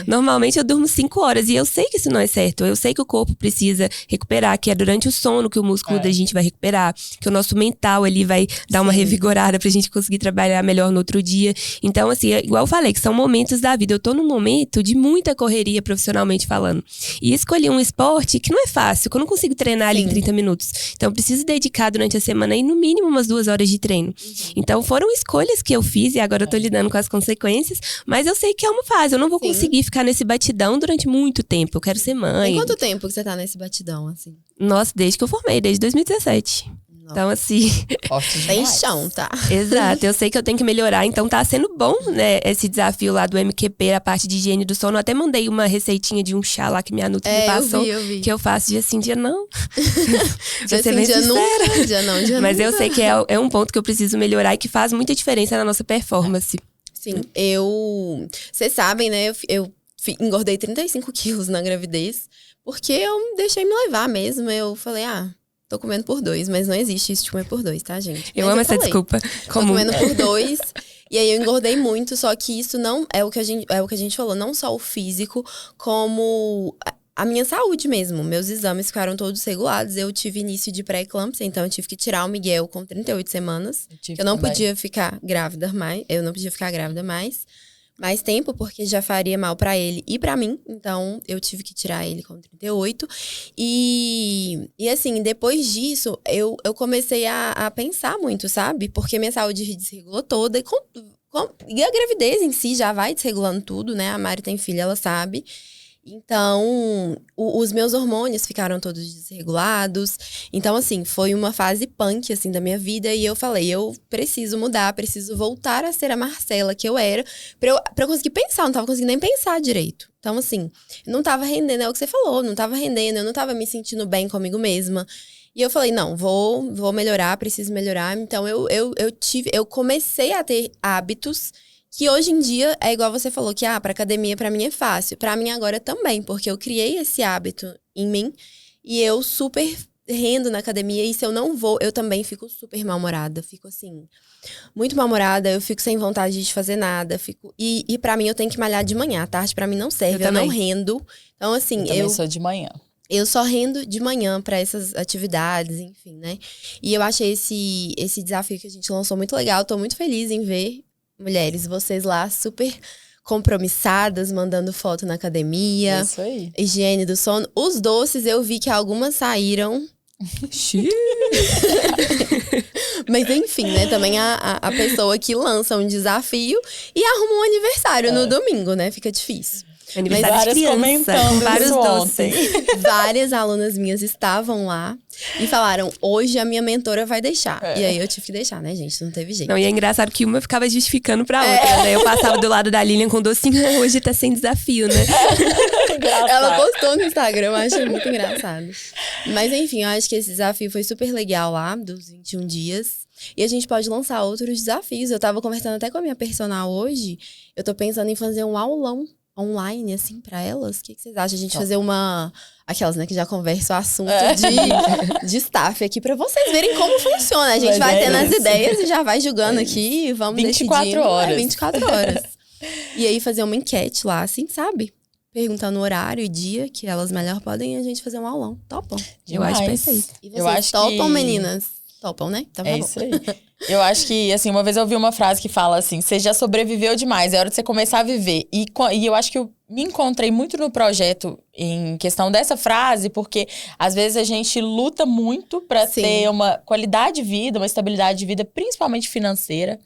Normalmente eu durmo 5 horas e eu sei que isso não é certo. Eu sei que o corpo precisa recuperar, que é durante o sono que o músculo da gente vai recuperar, que o nosso mental ali vai dar uma revigorada pra gente conseguir trabalhar melhor no outro dia. Então, assim, igual eu falei, que são momentos da vida. Eu tô num momento de muita correria profissionalmente falando. E escolhi um esporte que não é fácil, que eu não consigo treinar ali em 30 minutos. Então, eu preciso dedicar durante a semana aí no mínimo umas 2 horas de treino. Então, foram escolhas que eu fiz e agora eu tô lidando com as consequências. Mas eu sei que é uma fase. Eu não vou conseguir ficar nesse batidão durante muito tempo. Eu quero ser mãe. Tem quanto tempo que você tá nesse batidão, assim? Nossa, desde que eu formei, desde 2017. Então, assim, Forte Tem demais. chão, tá? exato. Eu sei que eu tenho que melhorar. Então, tá sendo bom, né? Esse desafio lá do MQP, a parte de higiene do sono. Eu até mandei uma receitinha de um chá lá que minha Nutri me passou. eu vi. Que eu faço dia sim, dia não. Dia Pra ser sim, bem dia sincera. nunca, dia não, dia Mas nunca. eu sei que é um ponto que eu preciso melhorar e que faz muita diferença na nossa performance. Sim, vocês sabem, né? Eu engordei 35 quilos na gravidez. Porque eu deixei me levar mesmo. Eu falei, tô comendo por 2, mas não existe isso de comer por 2, tá, gente? Eu Mas amo essa falei, desculpa. Tô Comum. comendo por 2. E aí eu engordei muito, só que isso não é o que a gente falou, não só o físico, como a minha saúde mesmo. Meus exames ficaram todos regulados. Eu tive início de pré-eclâmpsia, então eu tive que tirar o Miguel com 38 semanas. Eu não podia ficar grávida mais. Eu não podia ficar grávida mais tempo, porque já faria mal pra ele e pra mim. Então, eu tive que tirar ele com 38. E assim, depois disso, eu comecei a pensar muito, sabe? Porque minha saúde desregulou toda. E a gravidez em si já vai desregulando tudo, né? A Mari tem filha, ela sabe. Então, os meus hormônios ficaram todos desregulados. Então, assim, foi uma fase punk, assim, da minha vida. E eu falei, eu preciso mudar, preciso voltar a ser a Marcela que eu era. Pra eu conseguir pensar, eu não tava conseguindo nem pensar direito. Então, assim, eu não tava rendendo, é o que você falou. Não tava rendendo, eu não tava me sentindo bem comigo mesma. E eu falei, não, vou melhorar, preciso melhorar. Então, eu comecei a ter hábitos que hoje em dia é igual você falou, que pra academia pra mim é fácil. Pra mim agora também, porque eu criei esse hábito em mim e eu super rendo na academia. E se eu não vou, eu também fico super mal-humorada. Fico assim, muito mal-humorada, eu fico sem vontade de fazer nada. E pra mim eu tenho que malhar de manhã, à tarde pra mim não serve, eu não rendo. Então assim, Eu também sou de manhã. Eu só rendo de manhã pra essas atividades, enfim, né? E eu achei esse desafio que a gente lançou muito legal. Tô muito feliz em ver, mulheres, vocês lá super compromissadas, mandando foto na academia. Isso aí. Higiene do sono. Os doces, eu vi que algumas saíram. Mas enfim, né? Também a pessoa que lança um desafio e arruma um aniversário no domingo, né? Fica difícil. Aniversário de Várias criança, comentando com vários isso doces. ontem. Várias alunas minhas estavam lá e falaram, hoje a minha mentora vai deixar. E aí eu tive que deixar, né, gente? Não teve jeito. Não, e é engraçado que uma ficava justificando pra outra, né? Eu passava do lado da Lilian com docinho, hoje tá sem desafio, né? engraçado. Ela postou no Instagram, eu achei muito engraçado. Mas enfim, eu acho que esse desafio foi super legal lá, dos 21 dias. E a gente pode lançar outros desafios. Eu tava conversando até com a minha personal hoje. Eu tô pensando em fazer um aulão online, assim, pra elas. O que vocês acham? A gente fazer uma... Aquelas, né, que já conversa o assunto de staff aqui pra vocês verem como funciona. A gente vai tendo as ideias e já vai julgando aqui e vamos 24 horas. 24 horas. E aí fazer uma enquete lá, assim, sabe? Perguntando o horário e dia que elas melhor podem e a gente fazer um aulão. Topam? Eu acho perfeito. E vocês topam, meninas? Topam, né? Então, é isso aí. Eu acho que, assim, uma vez eu ouvi uma frase que fala assim, você já sobreviveu demais, é hora de você começar a viver. E eu acho que eu me encontrei muito no projeto em questão dessa frase, porque às vezes a gente luta muito pra ter uma qualidade de vida, uma estabilidade de vida, principalmente financeira.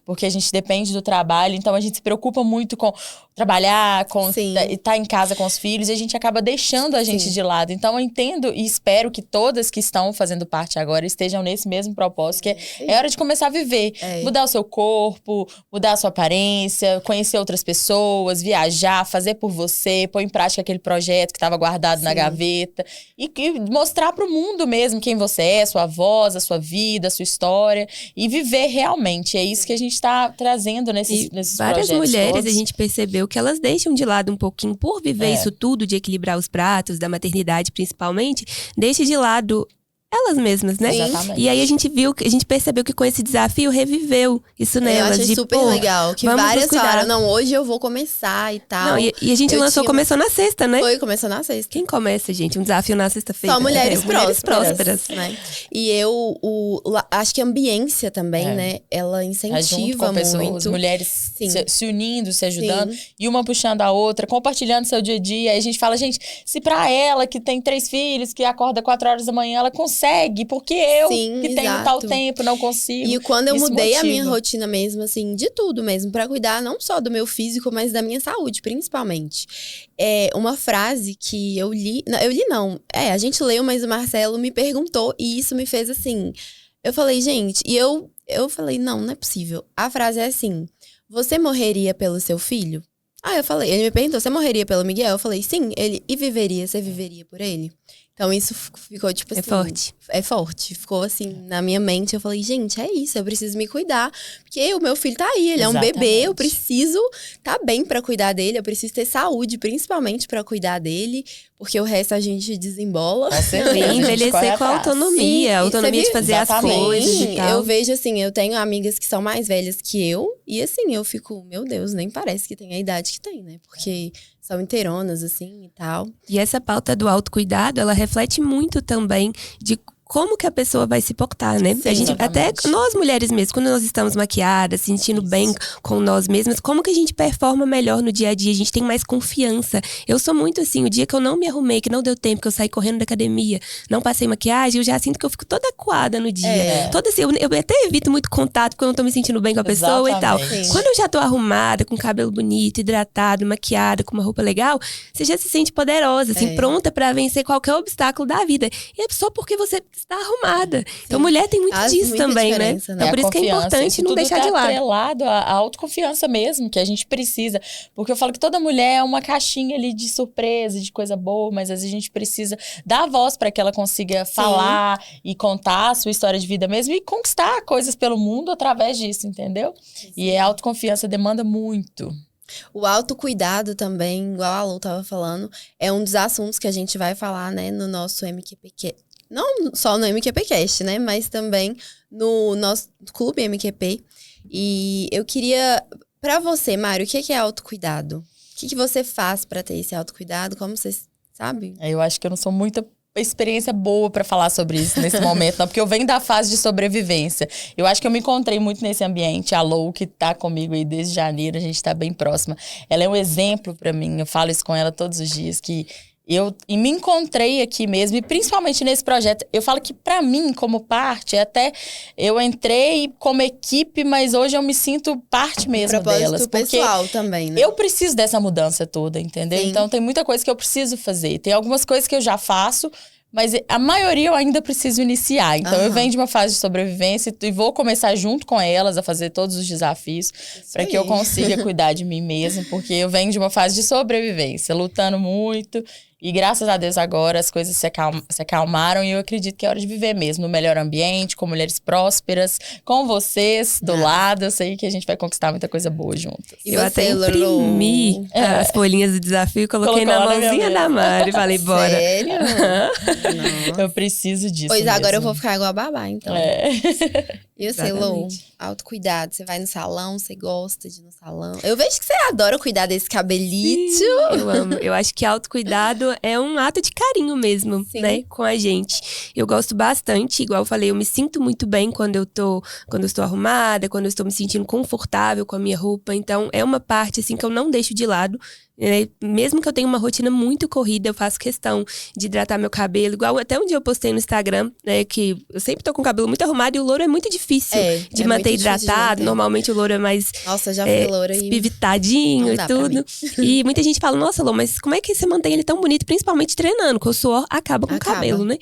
Porque a gente depende do trabalho, então a gente se preocupa muito com trabalhar, com estar em casa com os filhos, e a gente acaba deixando a gente de lado. Então eu entendo e espero que todas que estão fazendo parte agora estejam nesse mesmo propósito, que é hora de começar a viver. Mudar o seu corpo, mudar a sua aparência, conhecer outras pessoas, viajar, fazer por você, pôr em prática aquele projeto que estava guardado na gaveta. E mostrar para o mundo mesmo quem você é, sua voz, a sua vida, a sua história. E viver realmente. É isso que a gente está trazendo nesses projetos várias mulheres, todos. a gente percebeu que elas deixam de lado um pouquinho, por viver isso tudo, de equilibrar os pratos, da maternidade principalmente, deixa de lado elas mesmas, né? Exatamente. E aí a gente percebeu que com esse desafio reviveu isso nelas. Eu achei super legal. Que várias falaram, não, hoje eu vou começar e tal. Não, e a gente começou na sexta, né? Começou na sexta. Quem começa, gente? Um desafio na sexta-feira. Só mulheres prósperas. Né? E acho que a ambiência também, né? Ela incentiva muito. Mulheres se unindo, se ajudando. E uma puxando a outra, compartilhando seu dia a dia. Aí a gente fala, gente, se pra ela que tem 3 filhos, que acorda 4 horas da manhã, ela consegue, porque eu, que tenho tal tempo, não consigo. E quando eu mudei a minha rotina mesmo, assim, de tudo mesmo, pra cuidar não só do meu físico, mas da minha saúde, principalmente. É uma frase que eu li... a gente leu, mas o Marcelo me perguntou, e isso me fez assim... Eu falei, gente, e eu falei, não é possível. A frase é assim, você morreria pelo seu filho? Eu falei, ele me perguntou, você morreria pelo Miguel? Eu falei, sim. Você viveria por ele? Então, isso ficou, tipo assim... É forte. Ficou, assim, na minha mente. Eu falei, gente, é isso. Eu preciso me cuidar. Porque o meu filho tá aí. Ele é um bebê. Eu preciso tá bem pra cuidar dele. Eu preciso ter saúde, principalmente pra cuidar dele. Porque o resto a gente desembola. E envelhecer com a autonomia. A autonomia de fazer as coisas e tal. Eu vejo, assim, eu tenho amigas que são mais velhas que eu. E, assim, eu fico, meu Deus, nem parece que tem a idade que tem, né? Porque... são inteironas, assim, e tal. E essa pauta do autocuidado, ela reflete muito também de como que a pessoa vai se portar, né? Sim, a gente, até nós mulheres mesmo, quando nós estamos maquiadas, sentindo bem com nós mesmas, como que a gente performa melhor no dia a dia? A gente tem mais confiança. Eu sou muito assim, o dia que eu não me arrumei, que não deu tempo, que eu saí correndo da academia, não passei maquiagem, eu já sinto que eu fico toda acuada no dia. Toda assim, eu até evito muito contato, porque eu não tô me sentindo bem com a pessoa e tal. Quando eu já tô arrumada, com cabelo bonito, hidratado, maquiada, com uma roupa legal, você já se sente poderosa, assim, pronta pra vencer qualquer obstáculo da vida. E é só porque você está arrumada. Então, mulher tem muito disso também, né? Então, por isso que é importante não deixar de lado. Atrelado à autoconfiança mesmo, que a gente precisa. Porque eu falo que toda mulher é uma caixinha ali de surpresa, de coisa boa, mas às vezes a gente precisa dar voz para que ela consiga falar e contar a sua história de vida mesmo e conquistar coisas pelo mundo através disso, entendeu? E a autoconfiança demanda muito. O autocuidado também, igual a Lu tava falando, é um dos assuntos que a gente vai falar, né, no nosso MQP. Não só no MQPcast, né? Mas também no nosso clube MQP. E eu queria... Pra você, Mário, o que é autocuidado? O que você faz pra ter esse autocuidado? Como você sabe? Eu acho que eu não sou muita experiência boa pra falar sobre isso nesse momento, não. Porque eu venho da fase de sobrevivência. Eu acho que eu me encontrei muito nesse ambiente. A Lou, que tá comigo aí desde janeiro, a gente tá bem próxima. Ela é um exemplo pra mim. Eu falo isso com ela todos os dias, que... Eu me encontrei aqui mesmo, e principalmente nesse projeto. Eu falo que pra mim, como parte, até eu entrei como equipe, mas hoje eu me sinto parte mesmo delas. Pessoal também, né? Eu preciso dessa mudança toda, entendeu? Sim. Então tem muita coisa que eu preciso fazer. Tem algumas coisas que eu já faço, Mas a maioria eu ainda preciso iniciar. Então, eu venho de uma fase de sobrevivência e vou começar junto com elas a fazer todos os desafios para que eu consiga cuidar de mim mesma. Porque eu venho de uma fase de sobrevivência, lutando muito. E graças a Deus agora as coisas se acalmaram e eu acredito que é hora de viver mesmo no melhor ambiente, com mulheres prósperas, com vocês do lado. Eu sei que a gente vai conquistar muita coisa boa juntas. E eu até imprimi as folhinhas do desafio, coloquei na mãozinha da Mari e falei, bora. Sério? Eu preciso disso Pois mesmo. agora eu vou ficar igual a babá, então. E você, Lô, autocuidado. Você vai no salão, você gosta de ir no salão. Eu vejo que você adora cuidar desse cabelito. Sim, eu amo. Eu acho que autocuidado é um ato de carinho mesmo, né? Com a gente. Eu gosto bastante, igual eu falei, eu me sinto muito bem quando eu estou arrumada, quando eu estou me sentindo confortável com a minha roupa. Então, é uma parte, assim, que eu não deixo de lado. Mesmo que eu tenha uma rotina muito corrida, eu faço questão de hidratar meu cabelo. Igual até um dia eu postei no Instagram, que eu sempre tô com o cabelo muito arrumado e o louro é muito difícil de manter hidratado. Normalmente o louro é mais Nossa, já fui loura espivitadinho e tudo. E muita gente fala, nossa, Lô, mas como é que você mantém ele tão bonito? Principalmente treinando, porque o suor acaba com o cabelo, né?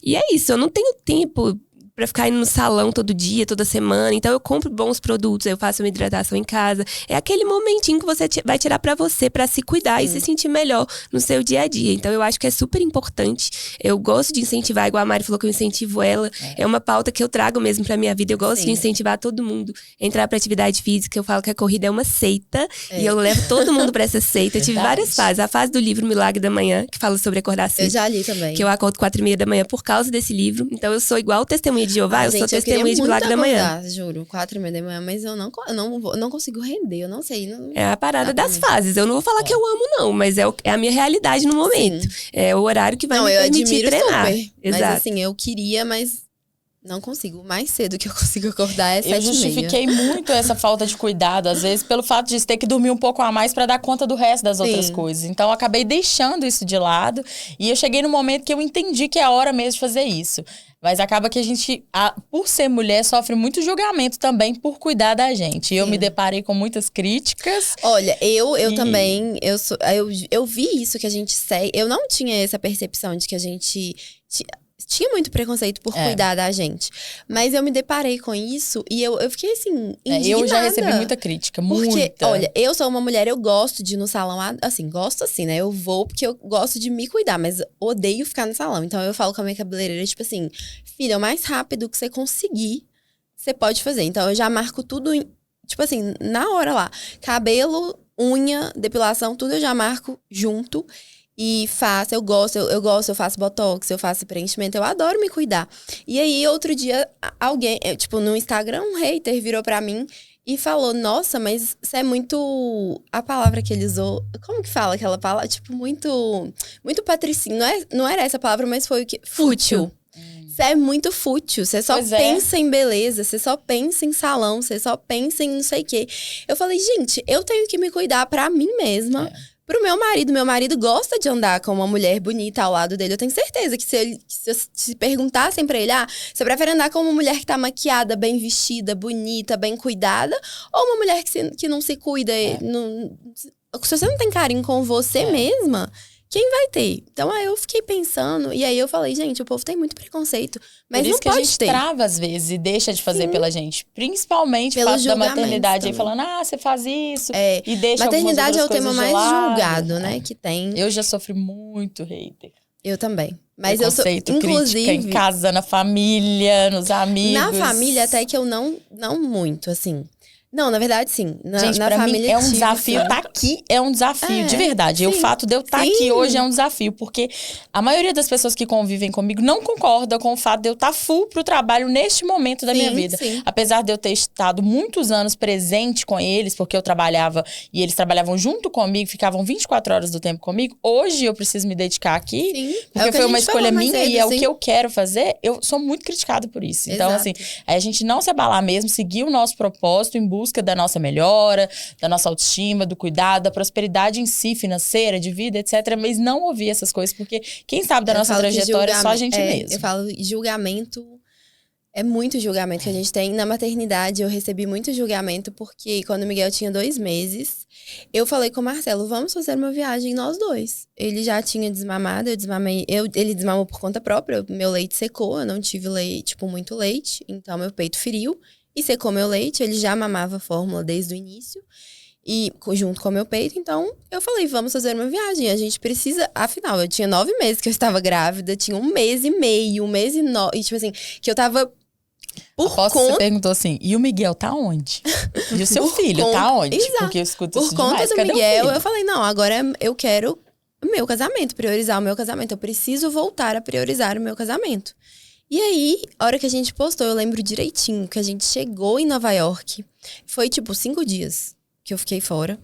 E é isso, eu não tenho tempo pra ficar indo no salão todo dia, toda semana. Então, eu compro bons produtos, eu faço uma hidratação em casa. É aquele momentinho que você vai tirar pra você, pra se cuidar e se sentir melhor no seu dia a dia. Então, eu acho que é super importante. Eu gosto de incentivar, igual a Mari falou que eu incentivo ela. É uma pauta que eu trago mesmo pra minha vida. Eu gosto de incentivar todo mundo a entrar pra atividade física. Eu falo que a corrida é uma seita. E eu levo todo mundo pra essa seita. Eu tive várias fases. A fase do livro Milagre da Manhã, que fala sobre acordar cedo. Eu já li também. Que eu acordo 4h30 da manhã por causa desse livro. Então, eu sou igual Testemunha de Jeová, eu sou testemunha de Milagre da Manhã. Juro, 4h30 da manhã, mas eu não consigo render, eu não sei. É a parada das fases. Eu não vou falar que eu amo, não, mas é a minha realidade no momento. Sim. É o horário que vai me permitir treinar. Super. Exato. Mas assim, eu queria, mas não consigo. O mais cedo que eu consigo acordar é 7h30. Eu justifiquei muito essa falta de cuidado, às vezes, pelo fato de ter que dormir um pouco a mais pra dar conta do resto das outras coisas. Então, eu acabei deixando isso de lado. E eu cheguei no momento que eu entendi que é a hora mesmo de fazer isso. Mas acaba que a gente, por ser mulher, sofre muito julgamento também por cuidar da gente. E eu me deparei com muitas críticas. Olha, eu também, eu vi isso que a gente segue. Eu não tinha essa percepção de que a gente tinha muito preconceito por cuidar da gente. Mas eu me deparei com isso e eu fiquei assim, indignada. Eu já recebi muita crítica, porque, olha, eu sou uma mulher, eu gosto de ir no salão, assim, gosto assim, né? Eu vou porque eu gosto de me cuidar, mas odeio ficar no salão. Então eu falo com a minha cabeleireira, tipo assim, filha, o mais rápido que você conseguir, você pode fazer. Então eu já marco tudo, tipo assim, na hora lá. Cabelo, unha, depilação, tudo eu já marco junto. E faço, eu gosto, eu faço botox, eu faço preenchimento, eu adoro me cuidar. E aí, outro dia, alguém, tipo, no Instagram, um hater virou pra mim e falou, nossa, mas isso é muito... A palavra que ele usou, como que fala aquela palavra? Tipo, muito patricinho, não era essa palavra, mas foi o que? Fútil. Isso é muito fútil, você só pensa em beleza, você só pensa em salão, você só pensa em não sei o quê. Eu falei, gente, eu tenho que me cuidar pra mim mesma, pro meu marido gosta de andar com uma mulher bonita ao lado dele. Eu tenho certeza que se perguntassem pra ele, você prefere andar com uma mulher que tá maquiada, bem vestida, bonita, bem cuidada, ou uma mulher que não se cuida? Se você não tem carinho com você mesma, quem vai ter? Então, aí eu fiquei pensando, e aí eu falei, gente, o povo tem muito preconceito, mas não pode ter. Por isso que a gente trava, às vezes, e deixa de fazer pela gente. Principalmente pelo fato da maternidade. Aí falando, você faz isso, e deixa maternidade algumas outras é o tema mais julgado, né, que tem. Eu já sofri muito hater. Eu também. Mas eu sou, inclusive, crítica em casa, na família, nos amigos. Na família, até que eu não muito, assim. Não, na verdade, sim. Gente, pra mim é um desafio. Tá aqui é um desafio, de verdade. E o fato de eu estar aqui hoje é um desafio. Porque a maioria das pessoas que convivem comigo não concorda com o fato de eu estar full pro trabalho neste momento da minha vida. Apesar de eu ter estado muitos anos presente com eles, porque eu trabalhava e eles trabalhavam junto comigo, ficavam 24 horas do tempo comigo. Hoje eu preciso me dedicar aqui, porque foi uma escolha minha e é o que eu quero fazer. Eu sou muito criticada por isso. Então, assim, a gente não se abalar mesmo, seguir o nosso propósito em busca da nossa melhora, da nossa autoestima, do cuidado, da prosperidade em si, financeira, de vida, etc. Mas não ouvir essas coisas, porque quem sabe da nossa trajetória é só a gente mesmo. Eu falo julgamento É muito julgamento que a gente tem. Na maternidade, eu recebi muito julgamento, porque quando o Miguel tinha 2 meses, eu falei com o Marcelo, vamos fazer uma viagem nós dois. Ele já tinha desmamado, eu desmamei. Ele desmamou por conta própria, meu leite secou, eu não tive leite, tipo, muito leite, então meu peito feriu e secou meu leite. Ele já mamava fórmula desde o início, e junto com o meu peito, então eu falei, vamos fazer uma viagem, a gente precisa, afinal, eu tinha 9 meses que eu estava grávida, tinha 1 mês e meio, 1 mês e 9, e tipo assim, que eu tava Você perguntou assim, e o Miguel tá onde? E o seu filho tá onde? Exato. Porque eu escuto Por isso conta demais. do Cadê o Miguel, filho? eu falei, não, agora eu quero o meu casamento, priorizar o meu casamento. Eu preciso voltar a priorizar o meu casamento. E aí, a hora que a gente postou, eu lembro direitinho que a gente chegou em Nova York. Foi tipo 5 dias que eu fiquei fora.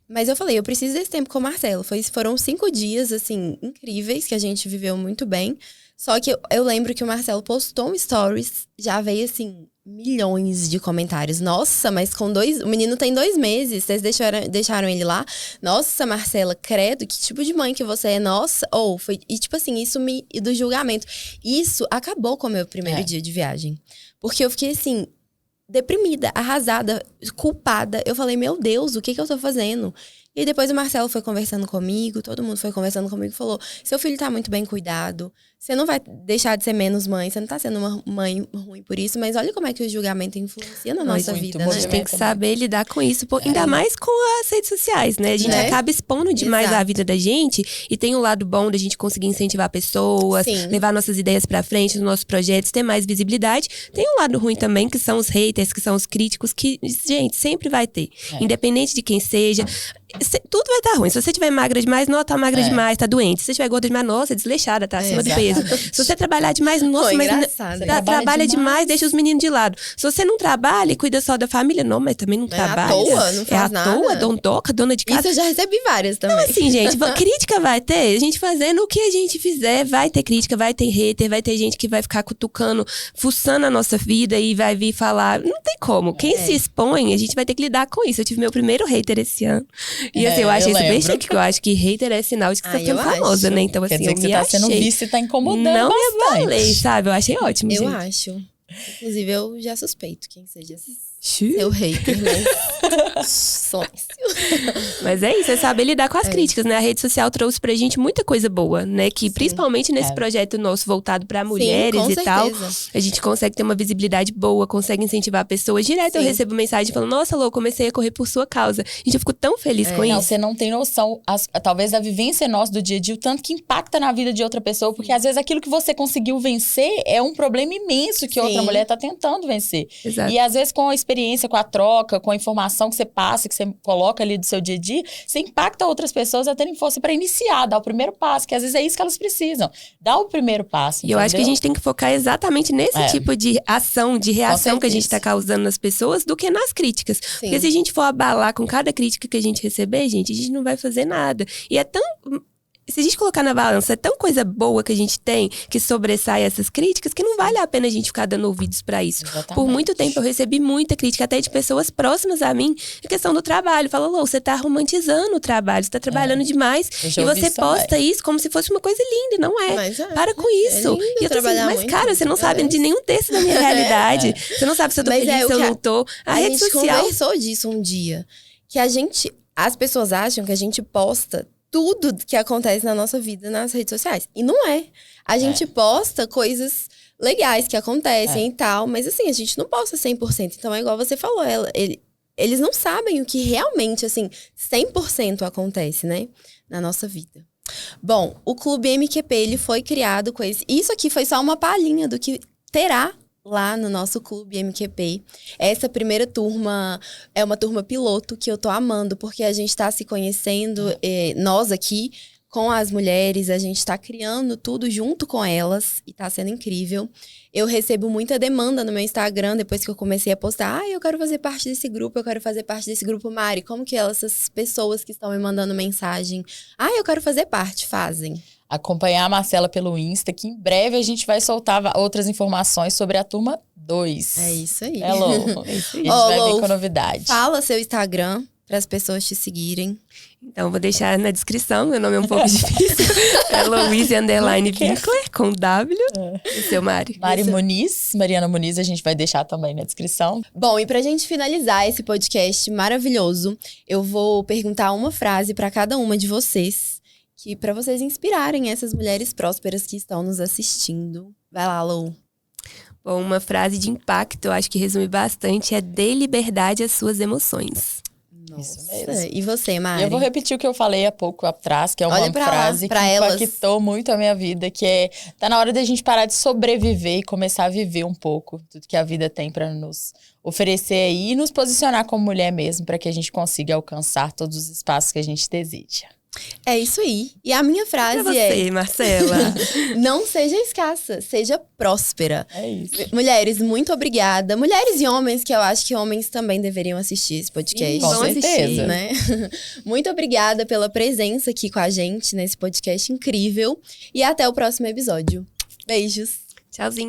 Mas eu falei, eu preciso desse tempo com o Marcelo. Foram 5 dias, assim, incríveis, que a gente viveu muito bem. Só que eu lembro que o Marcelo postou um stories, já veio, assim, milhões de comentários. Nossa, mas o menino tem 2 meses, vocês deixaram ele lá? Nossa, Marcela, credo, que tipo de mãe que você é? Nossa, e tipo assim, e do julgamento. Isso acabou com o meu primeiro dia de viagem. Porque eu fiquei, assim, deprimida, arrasada, culpada. Eu falei, meu Deus, o que eu tô fazendo? E depois o Marcelo foi conversando comigo, todo mundo foi conversando comigo e falou, seu filho tá muito bem cuidado, você não vai deixar de ser menos mãe, você não tá sendo uma mãe ruim por isso, mas olha como é que o julgamento influencia na nossa vida, né? A gente tem que saber lidar com isso, ainda mais com as redes sociais, né? A gente acaba expondo demais a vida da gente, e tem o lado bom da gente conseguir incentivar pessoas, levar nossas ideias pra frente, os nossos projetos, ter mais visibilidade. Tem um lado ruim também, que são os haters, que são os críticos, que, gente, sempre vai ter. Independente de quem seja, tudo vai estar ruim. Se você tiver magra demais, não, tá magra demais, tá doente. Se você tiver gorda demais, nossa, desleixada, tá acima do peso. Se você trabalhar demais, nossa, mas trabalha demais, deixa os meninos de lado. Se você não trabalha e cuida só da família, não, mas também não trabalha. É à toa, não faz nada. É à toa, dondoca, dona de casa. Isso eu já recebi várias também. Então, assim, gente, crítica vai ter. A gente fazendo o que a gente fizer, vai ter crítica, vai ter hater, vai ter gente que vai ficar cutucando, fuçando a nossa vida e vai vir falar. Não tem como. Quem se expõe, a gente vai ter que lidar com isso. Eu tive meu primeiro hater esse ano. E assim, eu achei isso bem chique, porque eu acho que hater é sinal de que você tá ficando famosa, né? Então, assim, quer dizer que você tá sendo vista e tá incomodando não bastante. Não me abalei, sabe? Eu achei ótimo, eu gente. acho. Inclusive, eu já suspeito quem seja seu hater, né? Silêncio. Mas é isso, é saber lidar com as críticas, né? A rede social trouxe pra gente muita coisa boa, né? Que principalmente nesse projeto nosso voltado pra mulheres e tal, a gente consegue ter uma visibilidade boa, consegue incentivar pessoas. Direto eu recebo mensagem falando, nossa, Lô, comecei a correr por sua causa. Gente, eu fico tão feliz com isso. Você não tem noção, talvez da vivência nossa do dia a dia, o tanto que impacta na vida de outra pessoa, porque às vezes aquilo que você conseguiu vencer é um problema imenso que outra mulher tá tentando vencer. Exato. E às vezes com a experiência, com a troca, com a informação que você passa, que você coloca ali do seu dia a dia, você impacta outras pessoas a terem força para iniciar, dar o primeiro passo, que às vezes é isso que elas precisam. Dar o primeiro passo. E eu acho que a gente tem que focar exatamente nesse tipo de ação, de reação que a gente tá causando nas pessoas, do que nas críticas. Porque se a gente for abalar com cada crítica que a gente receber, gente, a gente não vai fazer nada. E é tão... Se a gente colocar na balança, é tão coisa boa que a gente tem, que sobressai essas críticas, que não vale a pena a gente ficar dando ouvidos pra isso. Exatamente. Por muito tempo eu recebi muita crítica, até de pessoas próximas a mim, em questão do trabalho. Fala, Lô, você tá romantizando o trabalho, você tá trabalhando demais. E você posta isso como se fosse uma coisa linda, e não é. Mas para com isso. E eu tô assim, mas cara, você não sabe de nenhum desses da minha realidade. Você não sabe se eu tô feliz, se eu não tô. A rede social... A gente conversou disso um dia. Que as pessoas acham que a gente posta tudo que acontece na nossa vida nas redes sociais. E não é. A gente posta coisas legais que acontecem e tal, mas assim, a gente não posta 100%. Então é igual você falou, eles não sabem o que realmente, assim, 100% acontece, né? Na nossa vida. Bom, o Clube MQP, ele foi criado com esse... Isso aqui foi só uma palhinha do que terá lá no nosso Clube MQP. Essa primeira turma é uma turma piloto que eu tô amando, porque a gente tá se conhecendo, nós aqui, com as mulheres, a gente tá criando tudo junto com elas e tá sendo incrível. Eu recebo muita demanda no meu Instagram, depois que eu comecei a postar, eu quero fazer parte desse grupo, eu quero fazer parte desse grupo, Mari. Como que essas pessoas que estão me mandando mensagem, eu quero fazer parte, fazem? Acompanhar a Marcela pelo Insta, que em breve a gente vai soltar outras informações sobre a turma 2. É isso aí. A gente vai vir com novidade. Fala seu Instagram para as pessoas te seguirem? Então, vou deixar na descrição, meu nome é um pouco difícil. É Louise_Winkler, com W. E o seu, Mari? Mari Muniz, Mariana Muniz, a gente vai deixar também na descrição. Bom, e pra gente finalizar esse podcast maravilhoso, eu vou perguntar uma frase para cada uma de vocês, que para vocês inspirarem essas mulheres prósperas que estão nos assistindo. Vai lá, Lou. Bom, uma frase de impacto, eu acho que resume bastante, é dê liberdade às suas emoções. Isso Nossa. mesmo. E você, Mari? Eu vou repetir o que eu falei há pouco atrás, que é uma Olha pra lá, frase pra que elas. impactou muito a minha vida, que é: tá na hora da gente parar de sobreviver e começar a viver um pouco tudo que a vida tem pra nos oferecer aí e nos posicionar como mulher mesmo, pra que a gente consiga alcançar todos os espaços que a gente deseja. É isso aí. E a minha frase Pra você, Marcela. não seja escassa, seja próspera. É isso. Mulheres, muito obrigada. Mulheres e homens, que eu acho que homens também deveriam assistir esse podcast. Sim, com Vão assistir, certeza. né? Muito obrigada pela presença aqui com a gente nesse podcast incrível. E até o próximo episódio. Beijos. Tchauzinho.